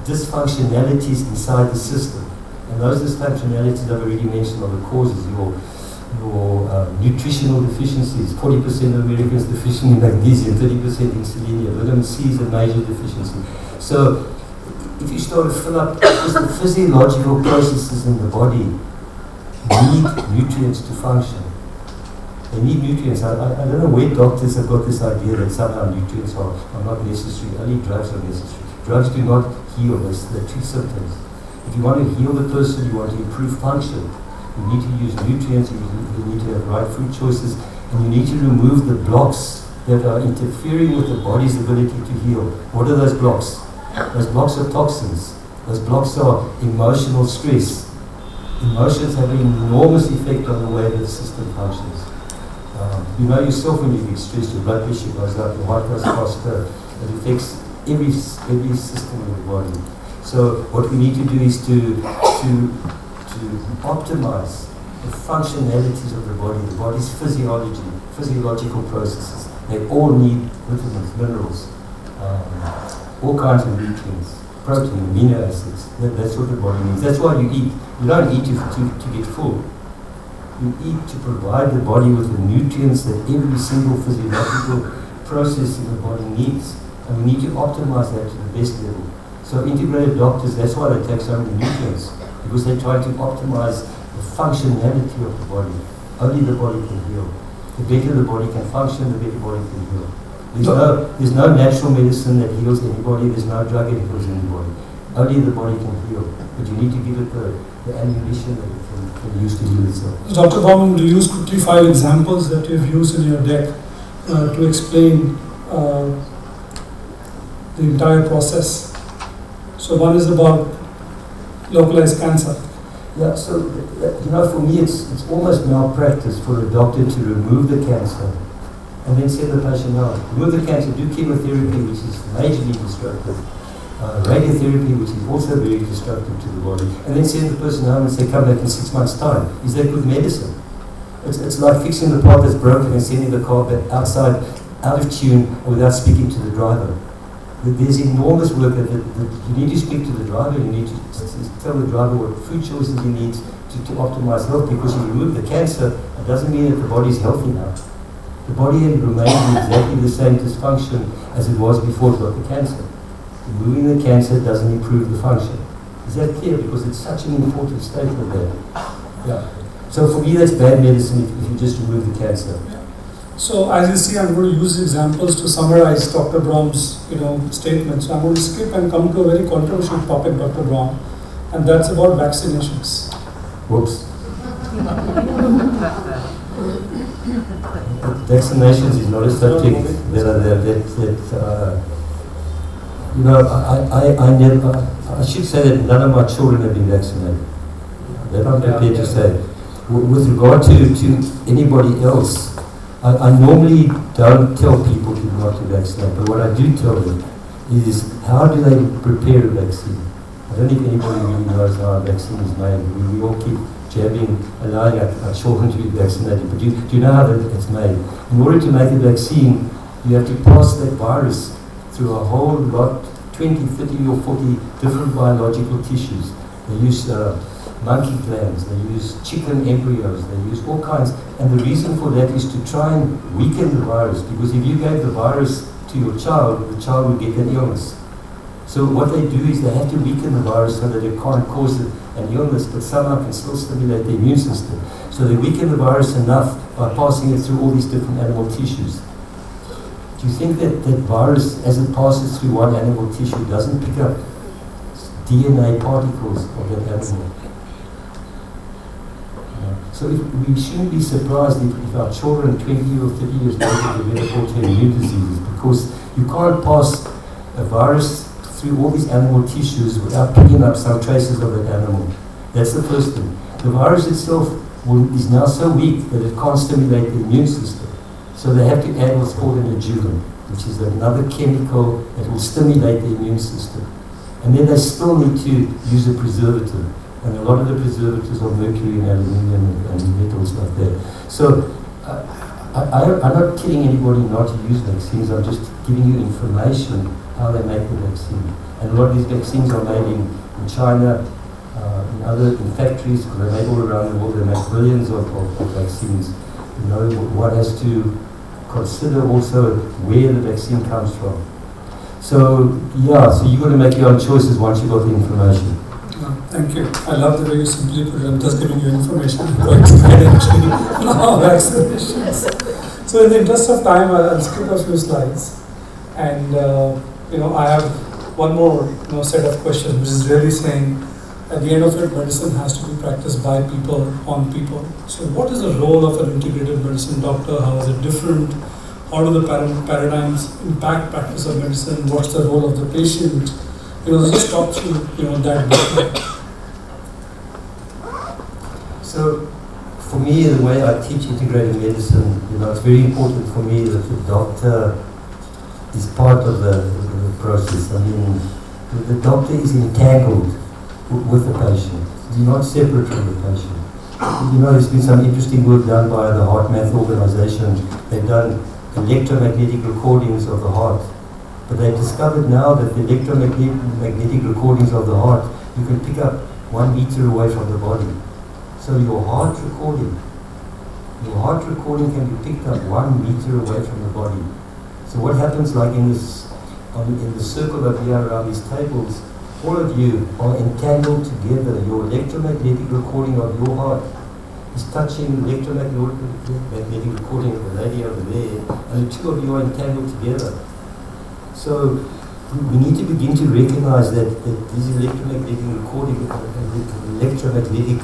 dysfunctionalities inside the system. And those dysfunctionalities I've already mentioned are the causes, your nutritional deficiencies. 40% of Americans deficient in magnesium, 30% in selenium. Vitamin C is a major deficiency. So if you start to fill up just the physiological processes in the body, need nutrients to function. They need nutrients. I don't know where doctors have got this idea that somehow nutrients are not necessary, only drugs are necessary. Drugs do not heal, they treat symptoms. If you want to heal the person, you want to improve function, you need to use nutrients, you need to have right food choices, and you need to remove the blocks that are interfering with the body's ability to heal. What are those blocks? Those blocks are toxins. Those blocks are emotional stress. Emotions have an enormous effect on the way the system functions. You know yourself when you get stressed, your blood pressure goes up, your heart goes faster. It affects every system in the body. So what we need to do is to optimize the functionalities of the body's physiological processes. They all need vitamins, minerals, all kinds of nutrients, protein, amino acids. That's what the body needs. That's why you eat. You don't eat to get full. You eat to provide the body with the nutrients that every single physiological process in the body needs. And we need to optimize that to the best level. So integrated doctors, that's why they take so many nutrients, because they're trying to optimize the functionality of the body. Only the body can heal. The better the body can function, the better the body can heal. There's no natural medicine that heals anybody. There's no drug that heals anybody. Only the body can heal. But you need to give it the ammunition that it can use to heal itself. Dr. Brom, would you use quickly 5 examples that you've used in your deck to explain the entire process? So one is about localized cancer. Yeah, so for me it's almost malpractice for a doctor to remove the cancer and then say to the patient, no, remove the cancer, do chemotherapy, which is majorly destructive, radiotherapy, which is also very destructive to the body, and then send the person home and say, come back in 6 months' time. Is that good medicine? It's like fixing the part that's broken and sending the car back outside, out of tune, without speaking to the driver. There's enormous work that you need to speak to the driver, you need to tell the driver what food choices he needs to optimize health, because if you remove the cancer, it doesn't mean that the body is healthy now. The body remains in exactly the same dysfunction as it was before it got the cancer. Removing the cancer doesn't improve the function. Is that clear? Because it's such an important statement there. Yeah. So for me, that's bad medicine if you just remove the cancer. So as you see, I'm going to use examples to summarize Dr. Brom's, statements. So I'm going to skip and come to a very controversial topic, Dr. Brom, and that's about vaccinations. Whoops. Vaccinations is not a subject I should say that none of my children have been vaccinated. That I'm prepared to say. With regard to anybody else, I normally don't tell people to not to vaccinate, but what I do tell them is how do they prepare a vaccine? I don't think anybody really knows how a vaccine is made. We all keep jabbing, allowing our children to be vaccinated, but do you know how it's made? In order to make a vaccine, you have to pass that virus through a whole lot, 20, 30 or 40 different biological tissues. They use monkey glands, they use chicken embryos, they use all kinds, and the reason for that is to try and weaken the virus, because if you gave the virus to your child, the child would get an illness. So what they do is they have to weaken the virus so that it can't cause an illness, but somehow can still stimulate the immune system. So they weaken the virus enough by passing it through all these different animal tissues. Do you think that virus, as it passes through one animal tissue, doesn't pick up DNA particles of that animal? So we shouldn't be surprised if our children 20 or 30 years later develop autoimmune diseases, because you can't pass a virus through all these animal tissues without picking up some traces of that animal. That's the first thing. The virus itself is now so weak that it can't stimulate the immune system. So they have to add what's called an adjuvant, which is another chemical that will stimulate the immune system. And then they still need to use a preservative. And a lot of the preservatives are mercury and aluminium and metals like that. So I'm not telling anybody not to use vaccines. I'm just giving you information how they make the vaccine. And a lot of these vaccines are made in China, in factories, because they're made all around the world. They make billions of vaccines. One has to consider also where the vaccine comes from. So you've got to make your own choices once you've got the information. Thank you. I love the way you simply put it. I'm just giving you information. I'm quite excited actually on vaccinations. So in the interest of time, I'll skip a few slides. And I have one more set of questions, which is really saying, at the end of it, medicine has to be practiced by people, on people. So what is the role of an integrated medicine doctor? How is it different? How do the paradigms impact practice of medicine? What's the role of the patient? Just talk through, that bit. So, for me, the way I teach integrated medicine, it's very important for me that the doctor is part of the process. I mean, the doctor is entangled with the patient. He's not separate from the patient. There's been some interesting work done by the Heart Math organization. They've done electromagnetic recordings of the heart. But they've discovered now that the electromagnetic recordings of the heart, you can pick up 1 meter away from the body. So your heart recording can be picked up 1 meter away from the body. So what happens, like in the circle that we are around these tables, all of you are entangled together. Your electromagnetic recording of your heart is touching the electromagnetic recording of the lady over there, and the two of you are entangled together. So we need to begin to recognize that these electromagnetic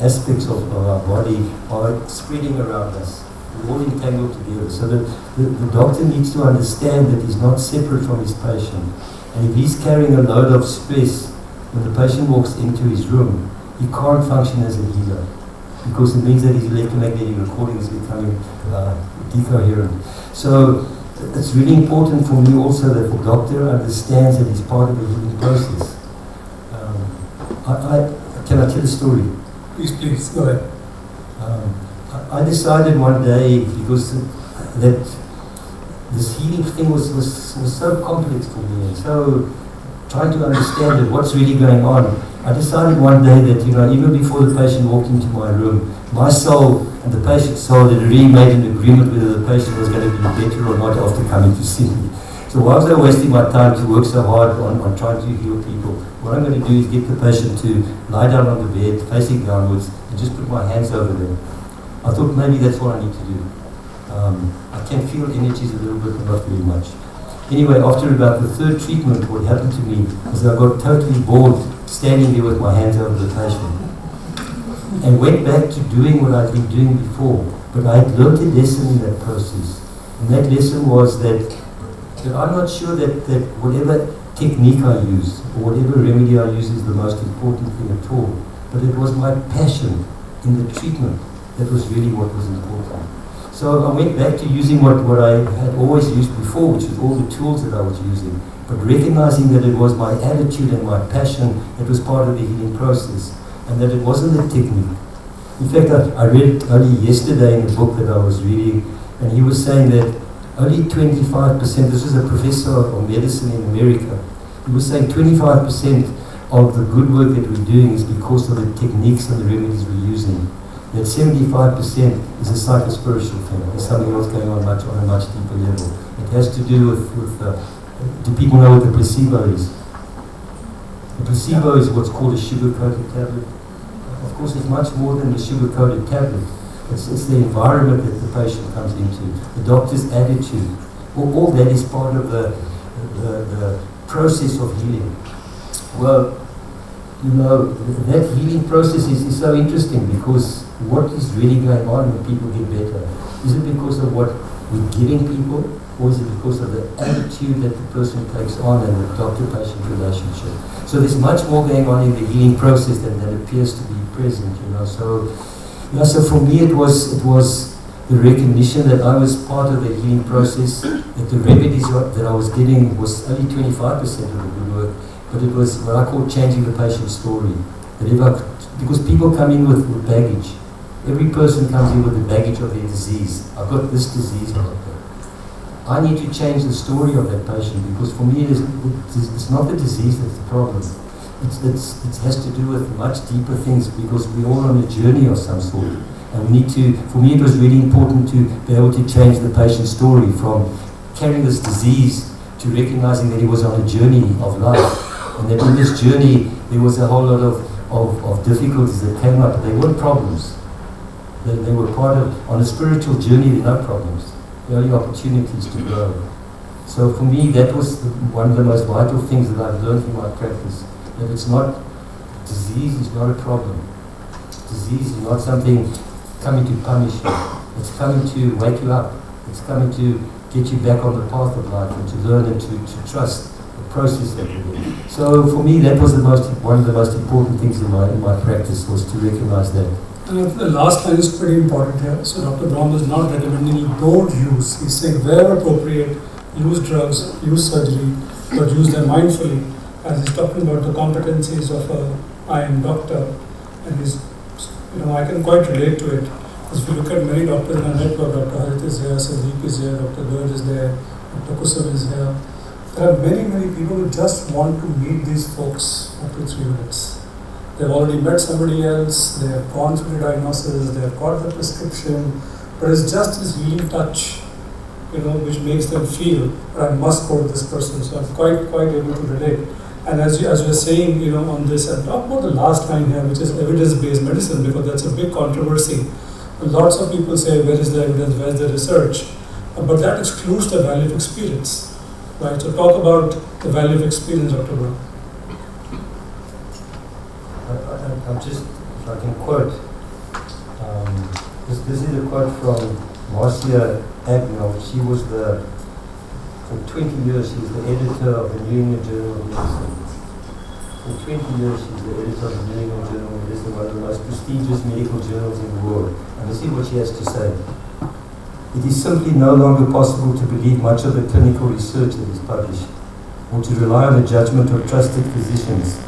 aspects of our body are spreading around us. We're all entangled together. So the doctor needs to understand that he's not separate from his patient. And if he's carrying a load of stress, when the patient walks into his room, he can't function as a healer, because it means that his electromagnetic recording is becoming decoherent. So it's really important for me also that the doctor understands that he's part of the healing process. Can I tell a story? Please, go ahead. I decided one day, because that this healing thing was so complex for me, and so trying to understand what's really going on. I decided one day that, even before the patient walked into my room, my soul and the patient's soul had already made an agreement whether the patient was going to be better or not after coming to see me. So why was I wasting my time to work so hard on trying to heal people? What I'm going to do is get the patient to lie down on the bed, facing downwards, and just put my hands over them. I thought maybe that's what I need to do. I can feel energies a little bit, but not very much. Anyway, after about the third treatment, what happened to me was I got totally bored standing there with my hands over the patient and went back to doing what I'd been doing before. But I had learned a lesson in that process. And that lesson was that I'm not sure that whatever technique I use or whatever remedy I use is the most important thing at all. But it was my passion in the treatment that was really what was important. So I went back to using what I had always used before, which was all the tools that I was using, but recognizing that it was my attitude and my passion that was part of the healing process, and that it wasn't a technique. In fact, I read only yesterday in the book that I was reading, and he was saying that only 25%, this was a professor of medicine in America, he was saying 25% of the good work that we're doing is because of the techniques and the remedies we're using. That 75% is a psychospiritual thing. There's something else going on on a much deeper level. It has to do with do people know what the placebo is? The placebo is what's called a sugar-coated tablet. Of course, it's much more than the sugar-coated tablet. It's the environment that the patient comes into, the doctor's attitude. All that is part of the process of healing. Well, you know, that healing process is so interesting because what is really going on when people get better? Is it because of what we're giving people, or is it because of the attitude that the person takes on and the doctor-patient relationship? So there's much more going on in the healing process than appears to be present, you know. So for me it was the recognition that I was part of the healing process, that the remedies that I was getting was only 25% of the good work, but it was what I call changing the patient's story. That because people come in with baggage. Every person comes in with the baggage of their disease. I've got this disease, doctor. I need to change the story of that patient because for me it's not the disease that's the problem. It has to do with much deeper things because we're all on a journey of some sort. And we need to, for me it was really important to be able to change the patient's story from carrying this disease to recognizing that he was on a journey of life. And that in this journey there was a whole lot of difficulties that came up. They weren't problems. They were part of, on a spiritual journey, there are no problems. There are only opportunities to grow. So for me, that was one of the most vital things that I've learned in my practice. That it's not, disease is not a problem. Disease is not something coming to punish you. It's coming to wake you up. It's coming to get you back on the path of life and to learn and to trust the process that you're in. So for me, that was one of the most important things in my practice was to recognize that. And the last line is pretty important here. So Dr. Brom is not recommending don't use. He's saying where appropriate, use drugs, use surgery, but use them mindfully. As he's talking about the competencies of an IM doctor, and he's, I can quite relate to it. Because if you look at many doctors in our network, Dr. Harit is here, Sandeep is here, Dr. Bird is there, Dr. Kusum is here. There are many people who just want to meet these folks up to 3 minutes. They've already met somebody else, they have gone through the diagnosis, they have got the prescription, but it's just this healing touch, which makes them feel that I must go to this person. So I'm quite able to relate. And as you're saying, on this, and talk about the last line here, which is evidence-based medicine, because that's a big controversy. Lots of people say, where is the evidence, where is the research? But that excludes the value of experience, right? So talk about the value of experience, Dr. Bernard. I'm just, if I can quote, this is a quote from Marcia Agnell. She was for 20 years, she was the editor of the New England Journal of Medicine. For 20 years, she was the editor of the New England Journal of Medicine, one of the most prestigious medical journals in the world. And this is what she has to say. It is simply no longer possible to believe much of the clinical research that is published, or to rely on the judgment of trusted physicians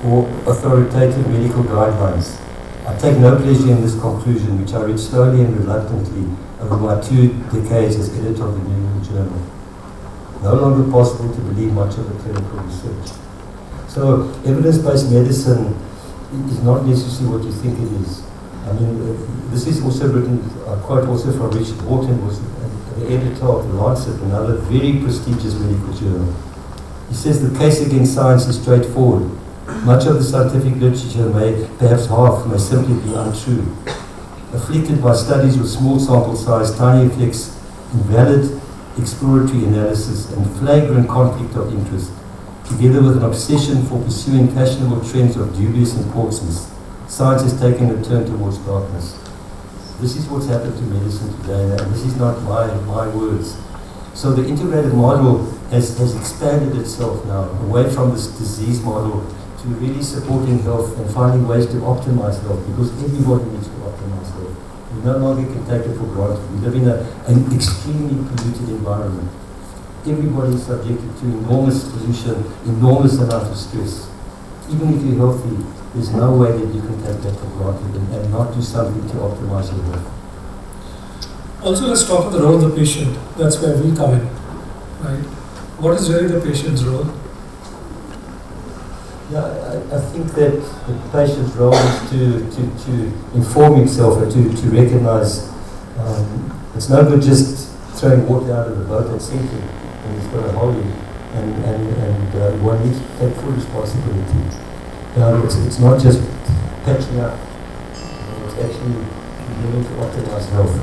or authoritative medical guidelines. I take no pleasure in this conclusion, which I read slowly and reluctantly over my 2 decades as editor of the New England Journal. No longer possible to believe much of the clinical research. So evidence-based medicine is not necessarily what you think it is. I mean, this is also written, a quote also from Richard Wharton, was the editor of The Lancet, another very prestigious medical journal. He says the case against science is straightforward. Much of the scientific literature perhaps half, may simply be untrue. afflicted by studies with small sample size, tiny effects, invalid exploratory analysis, and flagrant conflict of interest, together with an obsession for pursuing fashionable trends of dubious importance, science has taken a turn towards darkness. This is what's happened to medicine today, and this is not my words. So the integrated model has expanded itself now, away from this disease model to really supporting health and finding ways to optimize health, because everybody needs to optimize health. We no longer can take it for granted. We live in an extremely polluted environment. Everybody is subjected to enormous pollution, enormous amount of stress. Even if you're healthy, there's no way that you can take that for granted and not do something to optimize your health. Also, let's talk about the role of the patient. That's where we come in, right? What is really the patient's role? Yeah, I think that the patient's role is to inform himself and to recognize it's no good just throwing water out of the boat and sinking when he's got a hole in, and one needs to take full responsibility. It's not just patching up, it's actually beginning to optimize health.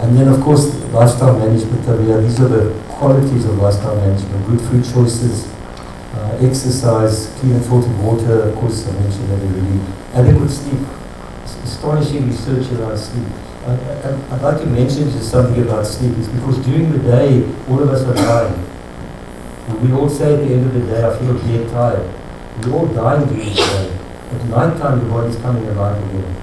And then, of course, lifestyle management. These are the qualities of lifestyle management: good food choices, exercise, clean and filtered water. Of course, I mentioned that already. Adequate sleep. Astonishing research around sleep. I'd like to mention just something about sleep. Is because during the day, all of us are dying. We all say at the end of the day, I feel dead tired. We're all dying during the day. At night time, the body's coming alive again.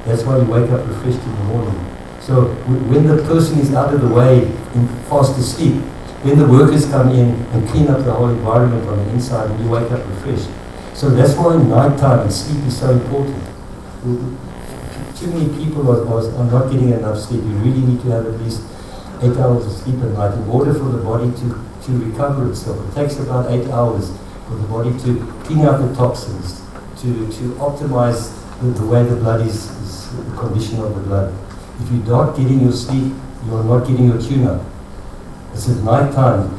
That's why we wake up refreshed in the morning. So when the person is out of the way in fast asleep, then the workers come in and clean up the whole environment on the inside, and you wake up refreshed. So that's why night time and sleep is so important. Too many people are not getting enough sleep. You really need to have at least 8 hours of sleep at night in order for the body to recover itself. It takes about 8 hours for the body to clean out the toxins, to optimize the way the blood is the condition of the blood. If you're not getting your sleep, you're not getting your tune-up. It's at night time.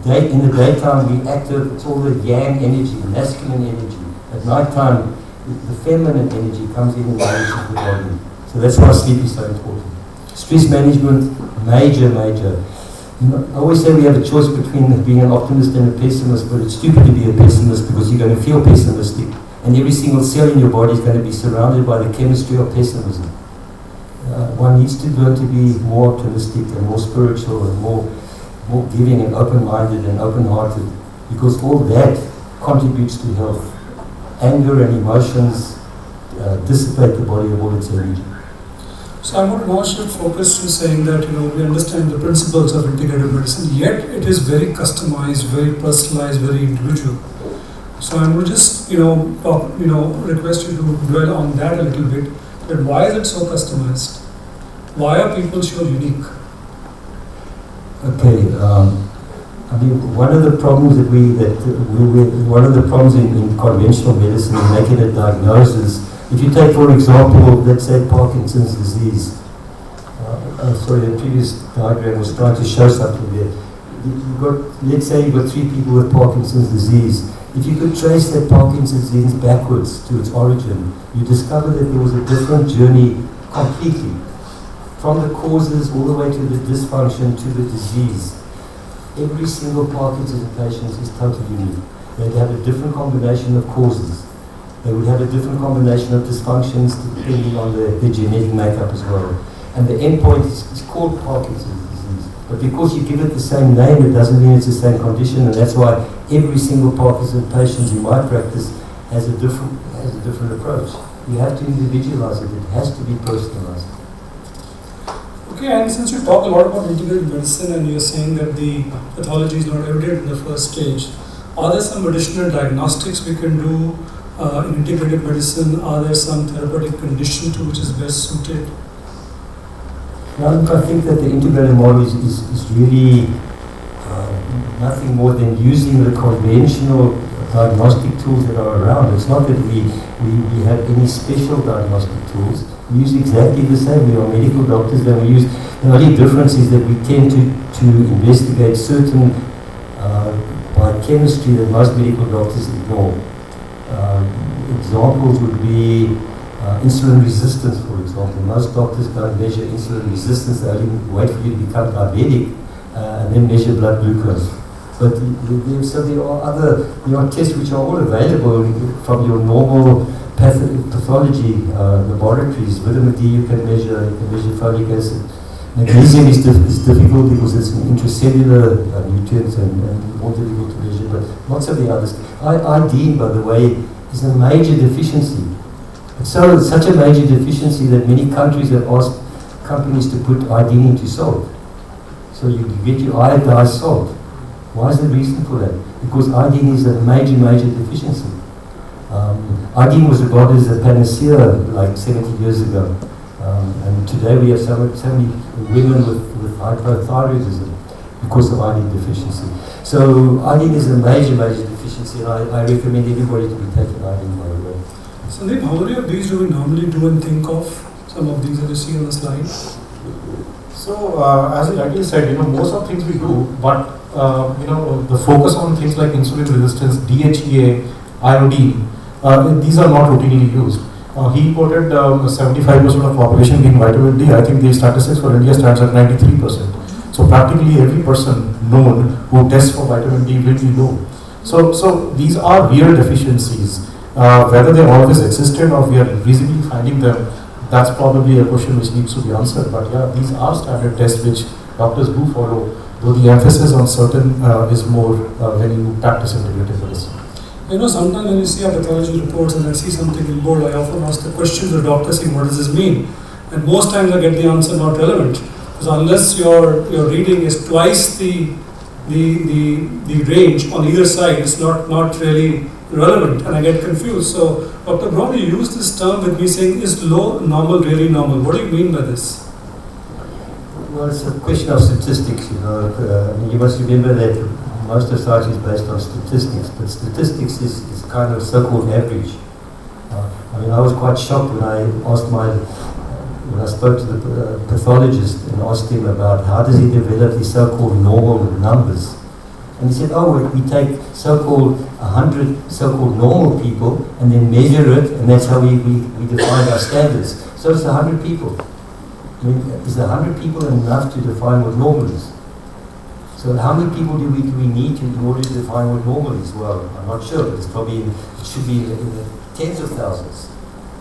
In the daytime, we active, it's all the yang energy, masculine energy. At night time, the feminine energy comes in and nourishes the body. So that's why sleep is so important. Stress management, major. I always say we have a choice between being an optimist and a pessimist, but it's stupid to be a pessimist because you're going to feel pessimistic. And every single cell in your body is going to be surrounded by the chemistry of pessimism. One needs to learn to be more optimistic and more spiritual and more giving and open-minded and open-hearted, because all that contributes to health. Anger and emotions dissipate the body of all its energy. So I would now shift focus to saying that we understand the principles of integrative medicine, yet it is very customized, very personalized, very individual. So I would just request you to dwell on that a little bit. That why is it so customized? Why are people so unique? Okay, I mean, one of the problems one of the problems in conventional medicine in making a diagnosis, if you take, for example, let's say Parkinson's disease. Sorry, the previous diagram was trying to show something there. Let's say you've got 3 people with Parkinson's disease. If you could trace that Parkinson's disease backwards to its origin, you discover that there was a different journey completely. From the causes all the way to the dysfunction to the disease. Every single Parkinson's patient is totally unique. They'd have a different combination of causes. They would have a different combination of dysfunctions depending on their genetic makeup as well. And the endpoint is called Parkinson's disease. But because you give it the same name, it doesn't mean it's the same condition, and that's why every single Parkinson's patient in my practice has a different approach. You have to individualize it. It has to be personalized. Okay, and since you talk a lot about integrative medicine and you're saying that the pathology is not evident in the first stage, are there some additional diagnostics we can do in integrative medicine? Are there some therapeutic condition to which is best suited? I think that the integrated model is really nothing more than using the conventional diagnostic tools that are around. It's not that we have any special diagnostic tools. We use exactly the same. We are medical doctors, and we use, the only difference is that we tend to investigate certain biochemistry that most medical doctors ignore. Examples would be insulin resistance, for example. Most doctors don't measure insulin resistance, they only wait for you to become diabetic and then measure blood glucose. But there are tests which are all available from your normal pathology laboratories. Vitamin D you can measure folic acid. Magnesium is difficult because it's an intracellular nutrient and more difficult to measure, but lots of the others. Iodine, by the way, is a major deficiency. It's such a major deficiency that many countries have asked companies to put iodine into salt. So you get your iodized salt. Why is the reason for that? Because iodine is a major deficiency. Iodine was regarded as a panacea like 70 years ago. And today we have so many women with hypothyroidism because of iodine deficiency. So iodine is a major deficiency, and I recommend everybody to be taking iodine, by the way. Sandeep, how many of these do we normally do and think of? Some of these that you see on the slide. So, as I rightly said, most of things we do, but the focus on things like insulin resistance, DHEA, iodine, these are not routinely used. He quoted 75% of population being vitamin D. I think the statistics for India stands at 93%. So practically every person known who tests for vitamin D will be low. So these are real deficiencies. Whether they always existed or we are reasonably finding them, that's probably a question which needs to be answered. But yeah, these are standard tests which doctors do follow, though the emphasis on certain is more when you practice integrative medicine. Sometimes when you see our pathology reports and I see something in bold, I often ask the question to the doctor saying, what does this mean? And most times I get the answer not relevant. Because unless your reading is twice the range on either side, it's not really relevant, and I get confused. So, Dr. Brom, you use this term with me saying, is low normal really normal? What do you mean by this? Well, it's a question of statistics, you must remember that most of science is based on statistics, but statistics is kind of so-called average. I was quite shocked when I spoke to the pathologist and asked him about how does he develop these so-called normal numbers. And he said, we take so-called 100 so-called normal people and then measure it, and that's how we define our standards. So it's 100 people. Is 100 people enough to define what normal is? So how many people do we need in order to define what normal is? Well, I'm not sure, but it should be in the tens of thousands,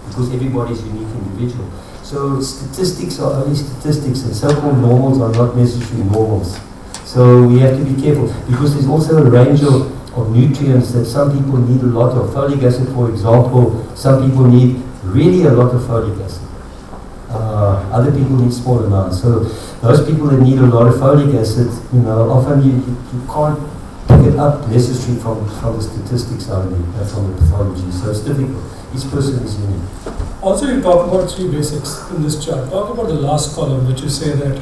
because everybody is a unique individual. So statistics are only statistics, and so-called normals are not necessarily normals. So we have to be careful, because there's also a range of nutrients that some people need a lot of. Folic acid, for example, some people need really a lot of folic acid. Other people need small amounts. So those people that need a lot of folic acid, often you can't pick it up necessarily from the statistics only, from the pathology. So it's difficult. Each person is unique. Also, you talk about three basics in this chart. Talk about the last column, which you say that,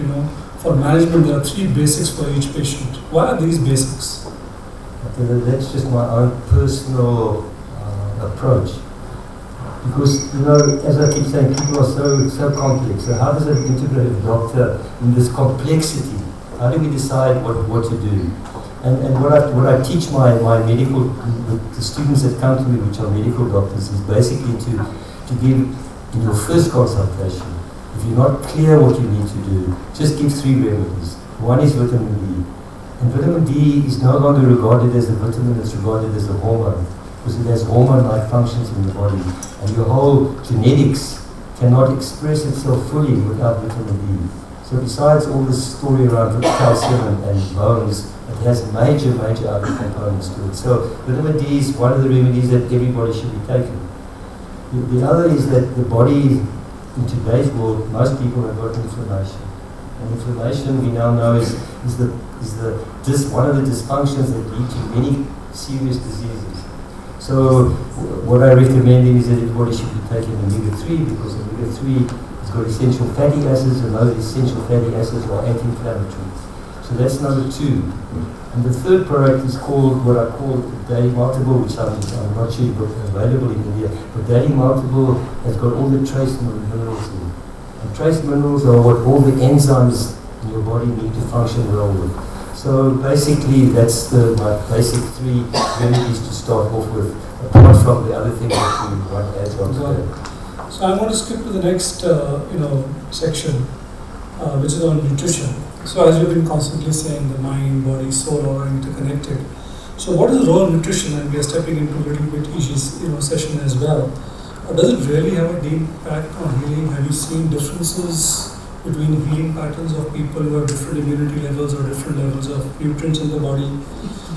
for management there are three basics for each patient. Why are these basics? Okay, that's just my own personal approach. Because, as I keep saying, people are so complex. So how does an integrative doctor, in this complexity, how do we decide what to do? And what I teach my medical, the students that come to me, which are medical doctors, is basically to give, in your first consultation, if you're not clear what you need to do, just give three remedies. One is vitamin D. And vitamin D is no longer regarded as a vitamin, it's regarded as a hormone, because it has hormone-like functions in the body. And your whole genetics cannot express itself fully without vitamin D. So besides all this story around calcium and bones, it has major other components to it. So vitamin D is one of the remedies that everybody should be taking. The other is that the body, in today's world, most people have got inflammation. And inflammation, we now know, is one of the dysfunctions that lead to many serious diseases. So what I recommend is that everybody should be taking omega-3, because omega-3 has got essential fatty acids, and those essential fatty acids are anti-inflammatory. So that's number two. And the third product is called, what I call daily multiple, which I'm not sure if it's available in India, but daily multiple has got all the trace minerals in it. And trace minerals are what all the enzymes in your body need to function well with. So basically, that's my basic three remedies to start off with, apart from the other things that we want to add on to that. So I want to skip to the next, section, which is on nutrition. So as we've been constantly saying, the mind, body, soul all are interconnected. So what is the role of nutrition? And we are stepping into a little bit Ishi's, session as well. Does it really have a deep impact on healing? Have you seen differences between healing patterns of people who have different immunity levels or different levels of nutrients in the body?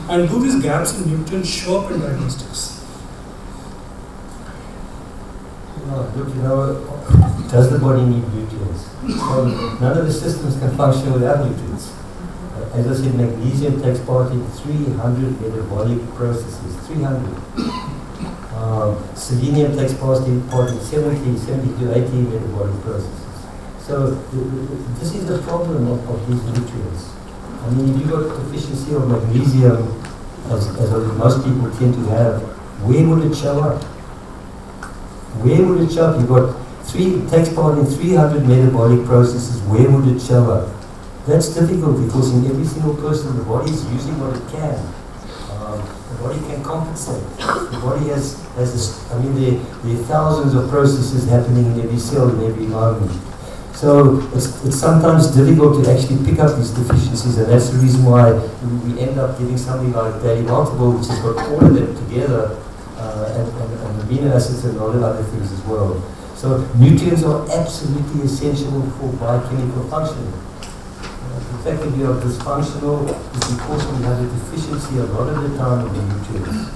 And do these gaps in nutrients show up in diagnostics? Does the body need nutrients? Well, none of the systems can function without nutrients. As I said, magnesium takes part in 300 metabolic processes. 300. Selenium takes part in 70 to 80 metabolic processes. So this is the problem of these nutrients. I mean, if you've got deficiency of magnesium, as most people tend to have, where would it show up? Where would it show up? You've got takes part in 300 metabolic processes. Where would it show up? That's difficult because in every single person, the body is using what it can. The body can compensate. The body has this, there are thousands of processes happening in every cell, in every environment. So it's sometimes difficult to actually pick up these deficiencies, and that's the reason why we end up getting something like daily multiple, which has got all of them together, and amino acids and a lot of other things as well. So nutrients are absolutely essential for biochemical functioning. The fact that you are dysfunctional is because we have a deficiency a lot of the time of the nutrients.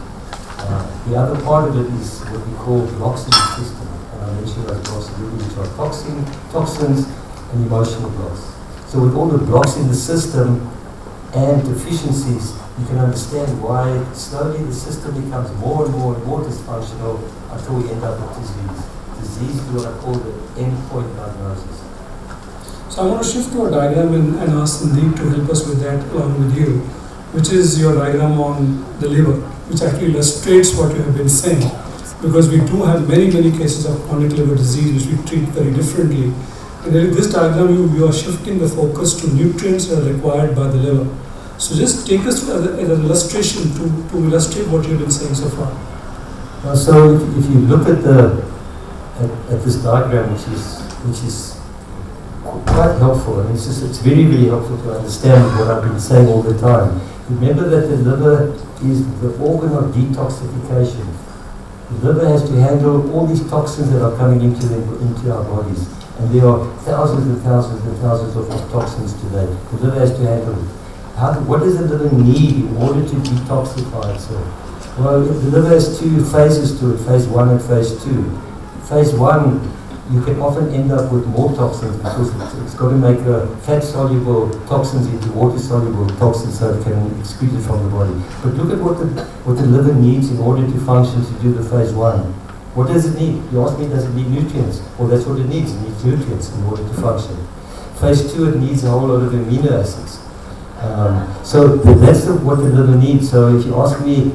The other part of it is what we call blocks in the system. And I mentioned those blocks already, which are toxins and emotional blocks. So with all the blocks in the system and deficiencies, you can understand why slowly the system becomes more and more dysfunctional until we end up with disease. Disease is what I call the endpoint diagnosis. So I want to shift to a diagram and ask Sandeep to help us with that along with you, which is your diagram on the liver, which actually illustrates what you have been saying. Because we do have many cases of chronic liver disease which we treat very differently. And in this diagram, you are shifting the focus to nutrients that are required by the liver. So just take us through as an illustration to illustrate what you've been saying so far. So if you look at this diagram, which is quite helpful, and it's very helpful to understand what I've been saying all the time. Remember that the liver is the organ of detoxification. The liver has to handle all these toxins that are coming into our bodies, and there are thousands and thousands of toxins today. The liver has to handle it. What does the liver need in order to detoxify itself? Well, the liver has two phases to it, phase 1 and phase 2. Phase 1, you can often end up with more toxins because it's got to make fat-soluble toxins into water-soluble toxins so it can excrete it from the body. But look at what the liver needs in order to function to do the phase 1. What does it need? You ask me, does it need nutrients? Well, that's what it needs. It needs nutrients in order to function. Phase 2, it needs a whole lot of amino acids. So that's what the liver needs. So if you ask me,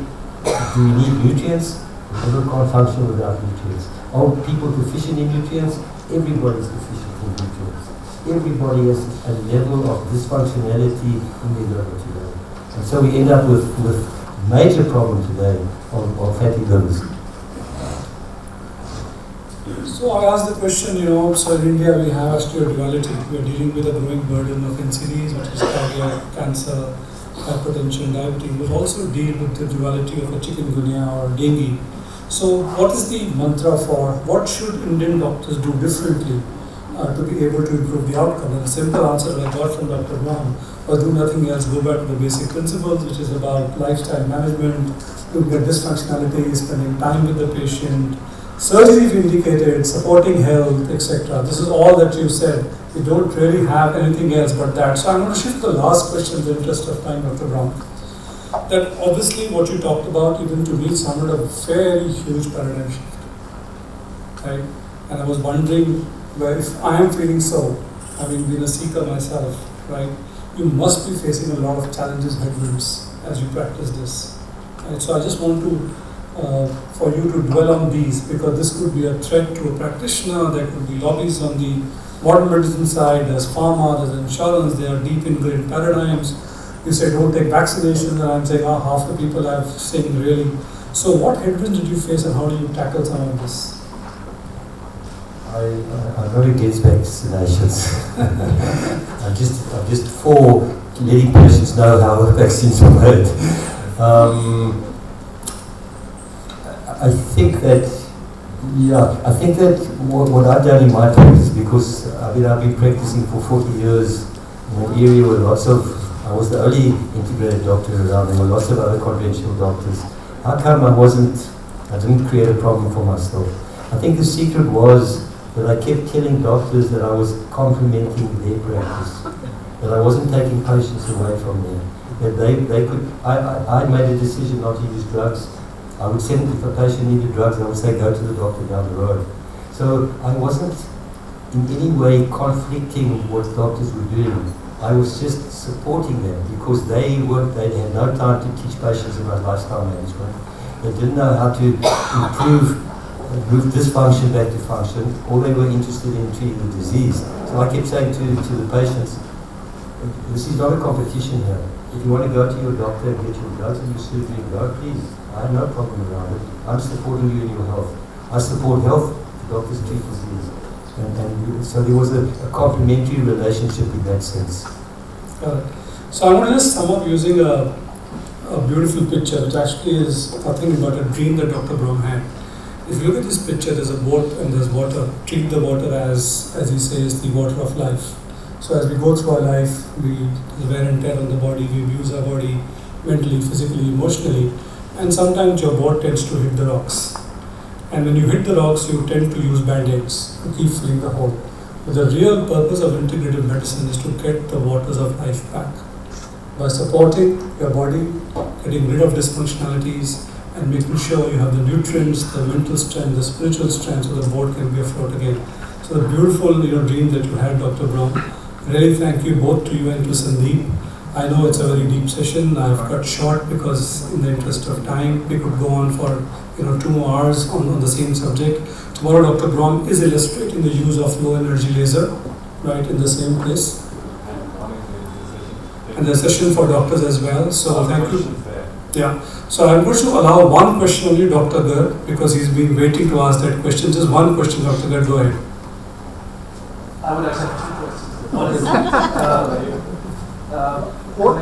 do we need nutrients? The liver can't function without nutrients. Are people deficient in nutrients? Everybody is deficient in nutrients. Everybody has a level of dysfunctionality in their liver today. And so we end up with major problem today of fatty livers. So I asked the question, so in India we have osteoduality. We are dealing with a growing burden of NCDs, which is cardiac, cancer, hypertension, diabetes. We also deal with the duality of a chikungunya or dengue. So what is the mantra for what should Indian doctors do differently to be able to improve the outcome? And the simple answer that I got from Dr. Brom was do nothing else, go back to the basic principles, which is about lifestyle management, looking at dysfunctionality, spending time with the patient, surgery if indicated, supporting health, etc. This is all that you said. We don't really have anything else but that. So I'm going to shift to the last question in the interest of time, Dr. Brom. That obviously what you talked about, even to me, sounded a very huge paradigm shift, right? And I was wondering, well, if I am feeling so, having been a seeker myself, right? You must be facing a lot of challenges, headwinds as you practice this, right? So I just want to, for you to dwell on these, because this could be a threat to a practitioner. There could be lobbies on the modern medicine side. There's pharma, there's insurance. There are deep ingrained paradigms. You say don't take vaccinations, and I'm saying half the people are saying really. So what headwinds did you face and how do you tackle some of this? I'm not against vaccinations. I'm just for letting patients know how vaccines are made. I think that what I've done in my practice, because I've been practicing for 40 years in an area where I was the only integrated doctor around. There were lots of other conventional doctors. How come I didn't create a problem for myself? I think the secret was that I kept telling doctors that I was complementing their practice, that I wasn't taking patients away from them, that they could, I made a decision not to use drugs. I would send, if a patient needed drugs, I would say go to the doctor down the road. So I wasn't in any way conflicting what doctors were doing. I was just supporting them because they had no time to teach patients about lifestyle management. They didn't know how to move dysfunction back to function. All they were interested in treating the disease. So I kept saying to the patients, this is not a competition here. If you want to go to your doctor and get your drugs and your surgery, go, please. I have no problem around it. I'm supporting you in your health. I support health, the doctors treat disease. And so there was a complementary relationship in that sense. So I want to just sum up using a beautiful picture, which actually is nothing but a dream that Dr. Brom had. If you look at this picture, there's a boat and there's water. Treat the water as he says, the water of life. So as we go through our life, there's wear and tear on the body, we abuse our body mentally, physically, emotionally, and sometimes your boat tends to hit the rocks. And when you hit the rocks, you tend to use band-aids to keep filling the hole. But the real purpose of integrative medicine is to get the waters of life back. By supporting your body, getting rid of dysfunctionalities, and making sure you have the nutrients, the mental strength, the spiritual strength, so the boat can be afloat again. So the beautiful dream that you had, Dr. Brom. Really thank you both to you and to Sandeep. I know it's a very deep session. I've cut short because in the interest of time, we could go on for 2 more hours on the same subject. Tomorrow, Dr. Brom is illustrating the use of low energy laser, right, in the same place. And the session for doctors as well. So thank you. Yeah. So I'm going to allow one question only, Dr. Garg, because he's been waiting to ask that question. Just one question, Dr. Garg, go ahead. I would accept 2 questions. One is,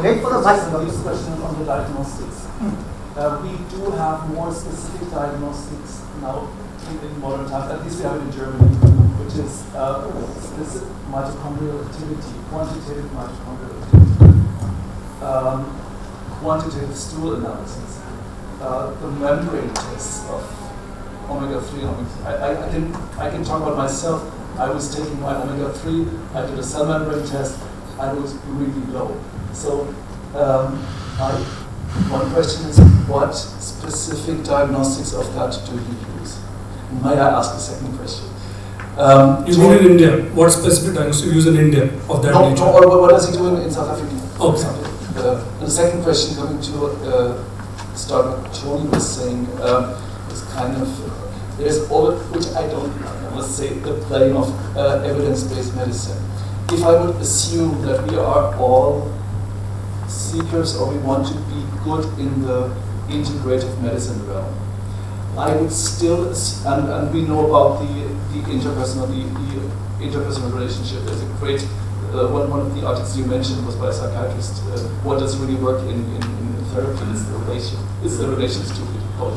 wait for the mic. This question on the diagnostics. We do have more specific diagnostics now in modern times. At least we have it in Germany, which is specific mitochondrial activity, quantitative mitochondrial activity, quantitative stool analysis, the membrane tests of omega-3. I can talk about myself. I was taking my omega-3. I did a cell membrane test. I was really low. So one question is, what specific diagnostics of that do you use? May I ask a second question? You mean in India? What specific diagnostics you use in India of that nature? No, or what does he do in South Africa? Okay. The second question, coming to start what Tony was saying, is kind of, there's all, which I must say, the plane of evidence-based medicine. If I would assume that we are all seekers or we want to be good in the integrative medicine realm, I would still, and we know about the interpersonal relationship. There's a great, one of the articles you mentioned was by a psychiatrist. What does really work in therapy is the relations to people.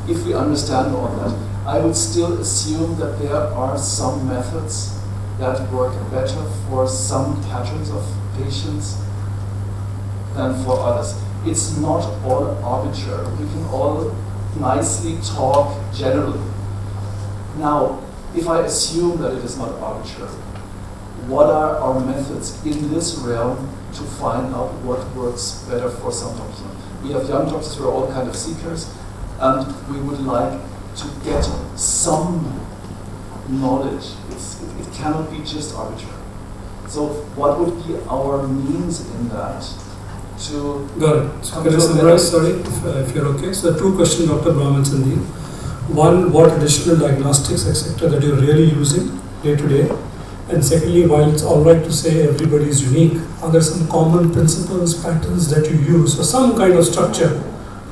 If we understand all that, I would still assume that there are some methods that work better for some patterns of patients than for others. It's not all arbitrary. We can all nicely talk generally. Now, if I assume that it is not arbitrary, what are our methods in this realm to find out what works better for some doctors? We have young doctors who are all kind of seekers, and we would like to get some knowledge. It cannot be just arbitrary. So what would be our means in that to... Got it. So can I summarize, sorry, if you're okay. So the 2 questions, Dr. Brom and Sandeep. One, what additional diagnostics, etc., that you're really using day to day? And secondly, while it's all right to say everybody is unique, are there some common principles, patterns that you use, or some kind of structure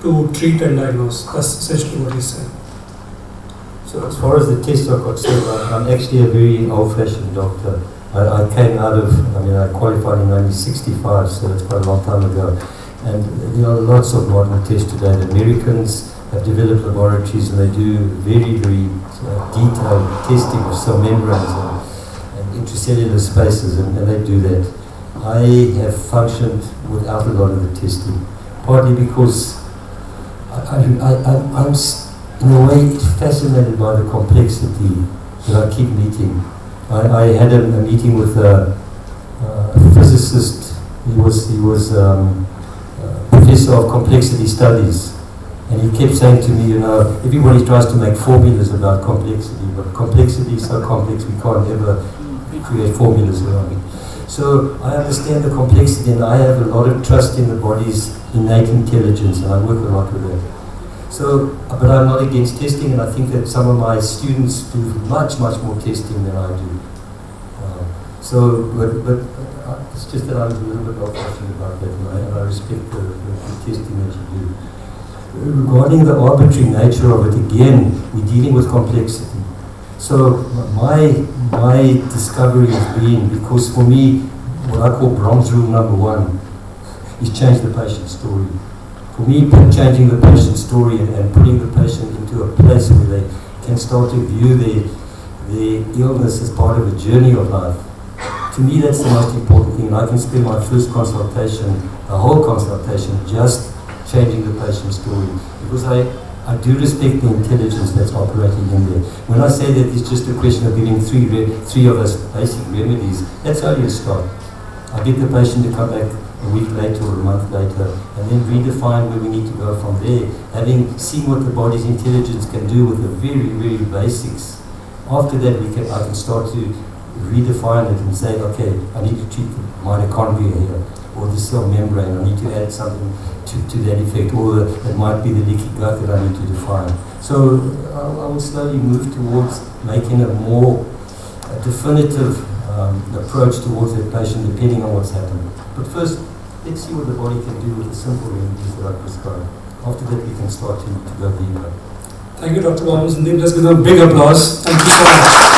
to treat and diagnose? That's essentially what he's saying. So as far as the tests are concerned, I'm actually a very old-fashioned doctor. I came out of, I qualified in 1965, so that's quite a long time ago. And there are lots of modern tests today. The Americans have developed laboratories and they do very, very detailed testing of cell membranes and intracellular spaces, and they do that. I have functioned without a lot of the testing, partly because I'm in a way fascinated by the complexity that I keep meeting. I had a meeting with a physicist. He was professor of complexity studies, and he kept saying to me, everybody tries to make formulas about complexity, but complexity is so complex we can't ever create formulas around it. So I understand the complexity, and I have a lot of trust in the body's innate intelligence, and I work a lot with that. So, but I'm not against testing, and I think that some of my students do much, much more testing than I do. But it's just that I'm a little bit old-fashioned about that, and I respect the testing that you do. Regarding the arbitrary nature of it, again, we're dealing with complexity. So my discovery has been, because for me, what I call Brom's rule number 1 is change the patient's story. For me, changing the patient's story and putting the patient into a place where they can start to view their illness as part of a journey of life. To me, that's the most important thing. And I can spend my first consultation, the whole consultation, just changing the patient's story. Because I do respect the intelligence that's operating in there. When I say that it's just a question of giving three of us basic remedies, that's only a start. I get the patient to come back a week later or a month later, and then redefine where we need to go from there, having seen what the body's intelligence can do with the very, very basics. After that, I can start to redefine it and say, okay, I need to treat the mitochondria here, or the cell membrane, I need to add something to that effect, or it might be the leaky gut that I need to define. So I will slowly move towards making a more definitive approach towards that patient, depending on what's happening. But first, let's see what the body can do with the simple remedies that I prescribe. After that, we can start to go deeper. Thank you, Dr. Brom. Let's give them a big applause. Thank you so much.